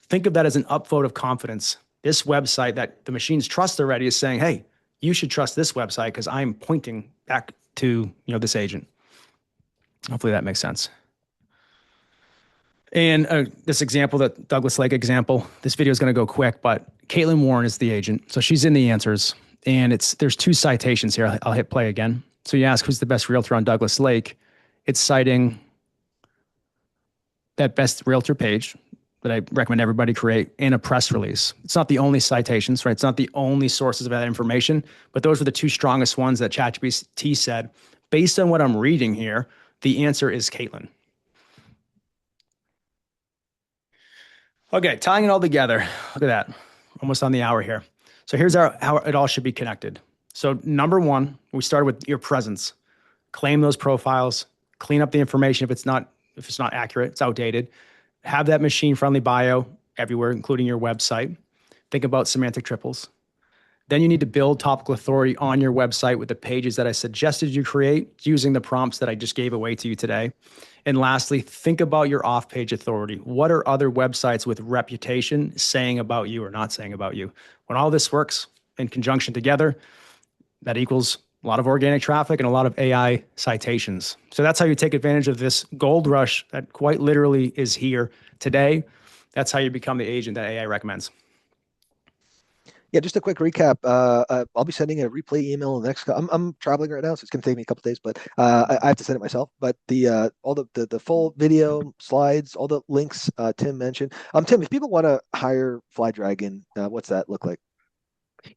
Think of that as an upvote of confidence. This website that the machines trust already is saying, hey, you should trust this website because I'm pointing back to this agent. Hopefully that makes sense. And this example, that Douglas Lake example, this video is going to go quick, but Caitlin Warren is the agent. So she's in the answers, and there's 2 citations here. I'll hit play again. So you ask who's the best realtor on Douglas Lake. It's citing that best realtor page that I recommend everybody create and a press release. It's not the only citations, right? It's not the only sources of that information, but those were the 2 strongest ones that ChatGPT said. Based on what I'm reading here, the answer is Caitlin. Okay, tying it all together. Look at that. Almost on the hour here. So here's how it all should be connected. So number 1, we started with your presence. Claim those profiles, clean up the information if it's not accurate, it's outdated. Have that machine-friendly bio everywhere, including your website. Think about semantic triples. Then you need to build topical authority on your website with the pages that I suggested you create using the prompts that I just gave away to you today. And lastly, think about your off-page authority. What are other websites with reputation saying about you or not saying about you? When all this works, in conjunction together, that equals a lot of organic traffic and a lot of AI citations. So that's how you take advantage of this gold rush that quite literally is here today. That's how you become the agent that AI recommends. Yeah, just a quick recap. I'll be sending a replay email in the next. I'm traveling right now, so it's going to take me a couple days, but I have to send it myself. But the all the full video slides, all the links Tim mentioned. Tim, if people want to hire FlyDragon, what's that look like?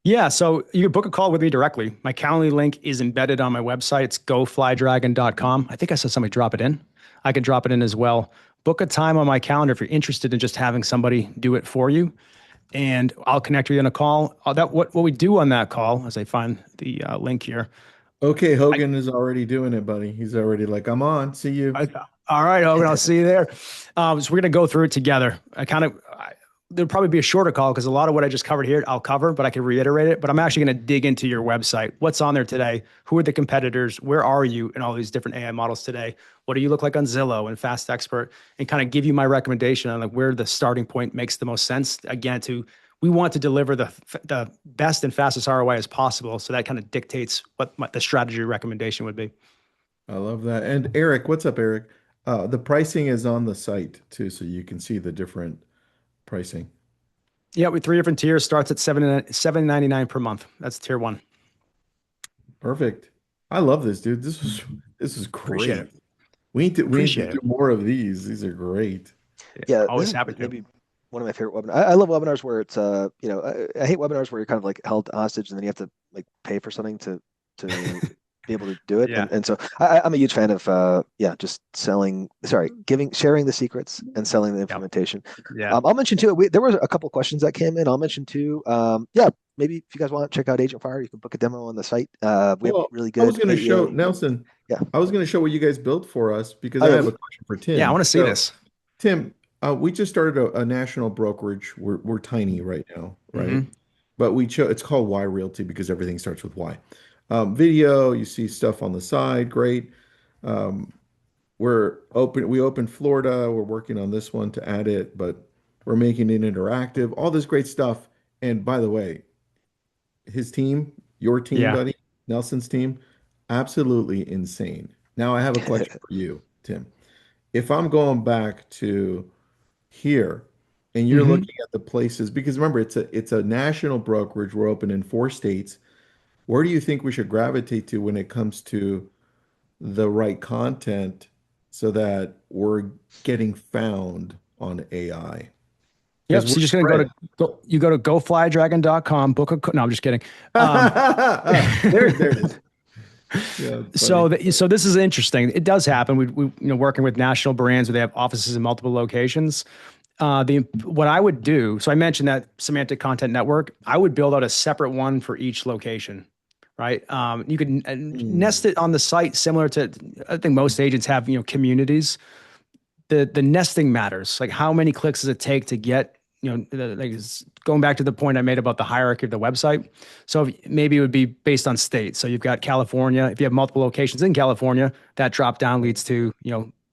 Yeah, so you can book a call with me directly. My Calendly link is embedded on my website. It's goflydragon.com. I think I saw somebody drop it in. I can drop it in as well. Book a time on my calendar if you're interested in just having somebody do it for you, and I'll connect with you on a call. What we do on that call, as I find the link here. Okay, Hogan is already doing it, buddy. He's already like, I'm on. See you. All right, Hogan, I'll see you there. So we're going to go through it together. There'll probably be a shorter call because a lot of what I just covered here, I'll cover, but I can reiterate it. But I'm actually going to dig into your website. What's on there today? Who are the competitors? Where are you in all these different AI models today? What do you look like on Zillow and Fast Expert? And kind of give you my recommendation on like where the starting point makes the most sense. Again, we want to deliver the best and fastest ROI as possible. So that kind of dictates what the strategy recommendation would be. I love that. And Eric, what's up, Eric? The pricing is on the site too, so you can see the different pricing. Yeah, with 3 different tiers, starts at $7.99 per month. That's tier 1. Perfect. I love this, dude. This is Appreciate great. it. We need to Appreciate do more of these. These are great. Yeah, Always this is happy to. maybe one of my favorite webinars. I love webinars where it's I hate webinars where you're kind of like held hostage and then you have to like pay for something to be able to do it. Yeah. And so I'm a huge fan of just sharing the secrets and selling the implementation. Yeah. I'll mention too, there were a couple questions that came in. I'll mention too, maybe if you guys want to check out AgentFire, you can book a demo on the site. We have really good I was going to show AEO. Nelson. Yeah. I was going to show what you guys built for us because Oh, I yeah, have a question for Tim. Yeah, I want to see this. Tim, we just started a national brokerage. We're tiny right now, right? But it's called Y Realty because everything starts with Y. Video, you see stuff on the side, great. We opened Florida. We're working on this one to add it, but we're making it interactive, all this great stuff. And by the way, his team, your team, Yeah. buddy, Nelson's team, absolutely insane. Now I have a question for you, Tim. If I'm going back to here and you're looking at the places, because remember, it's a national brokerage. We're open in 4 states. Where do you think we should gravitate to when it comes to the right content so that we're getting found on AI? Yep. So you're just going to go to goflydragon.com, book a, no, I'm just kidding. There it is. Yeah, so this is interesting. It does happen. We working with national brands where they have offices in multiple locations. What I would do, so I mentioned that semantic content network, I would build out a separate one for each location, right? You could nest it on the site similar to, I think most agents have, communities. The nesting matters. Like how many clicks does it take to get, going back to the point I made about the hierarchy of the website. So maybe it would be based on state. So you've got California. If you have multiple locations in California, that drop down leads to,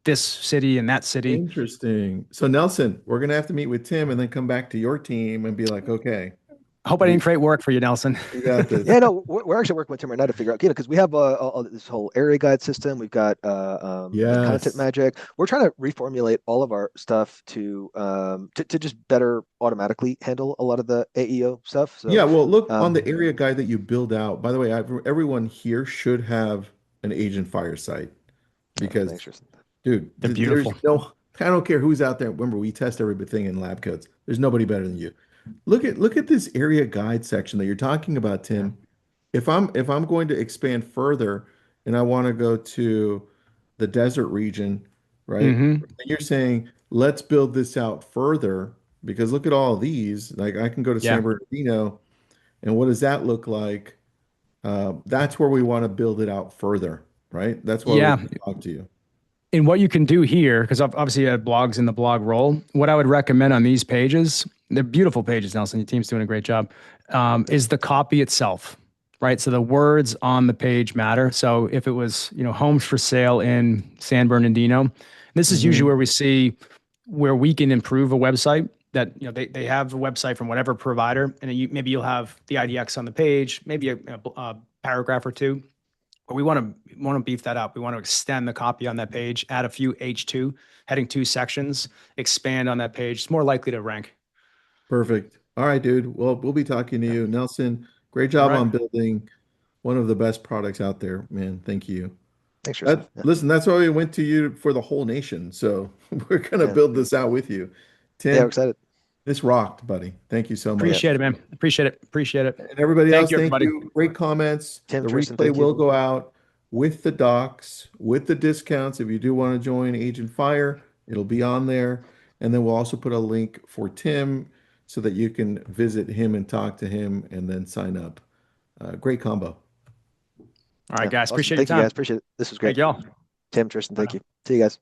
this city and that city. Interesting. So Nelson, we're gonna have to meet with Tim and then come back to your team and be like, okay. I hope I didn't create work for you, Nelson. We got this. Yeah, no, we're actually working with Tim right now to figure out, because we have this whole area guide system. We've got Yes. content magic. We're trying to reformulate all of our stuff to just better automatically handle a lot of the AEO stuff. So, Yeah, well, look on the area guide that you build out. By the way, everyone here should have an AgentFire site because, thanks, Tristan. dude, They're beautiful. I don't care who's out there. Remember, we test everything in lab codes. There's nobody better than you. Look at this area guide section that you're talking about, Tim. If I'm going to expand further and I want to go to the desert region, right? And you're saying, let's build this out further because look at all these. Like I can go to San Bernardino, and what does that look like? That's where we want to build it out further, right? That's why we want to talk to you. And what you can do here, because obviously you have blogs in the blog role, what I would recommend on these pages, they're beautiful pages, Nelson, your team's doing a great job, is the copy itself, right? So the words on the page matter. So if it was, homes for sale in San Bernardino, this is usually where we see where we can improve a website. that, they have a website from whatever provider, and maybe you'll have the IDX on the page, maybe a paragraph or two. But we want to beef that up. We want to extend the copy on that page, add a few H2 heading 2 sections, expand on that page. It's more likely to rank. Perfect. All right, dude. Well, we'll be talking to Yeah. you. Nelson, great All job right. on building one of the best products out there, man. Thank you. Thanks, Tristan. Listen, that's why we went to you for the whole nation. So we're gonna Yeah. build this out with you. Yeah, we're Tim, excited. this rocked, buddy. Thank you so Yeah. much. Appreciate it, man. Appreciate it. Appreciate it. And everybody Thank else, you, thank everybody. you. Great comments. Tim, The Tristan, replay thank you. will go out with the docs, with the discounts. If you do want to join Agent Fire, it'll be on there. And then we'll also put a link for Tim so that you can visit him and talk to him and then sign up. Great combo. All right, Yeah, guys. awesome. Appreciate your Thank you, guys. time. Appreciate it. This was great. Thank y'all. Tim, Tristan, Bye thank now. you. See you guys.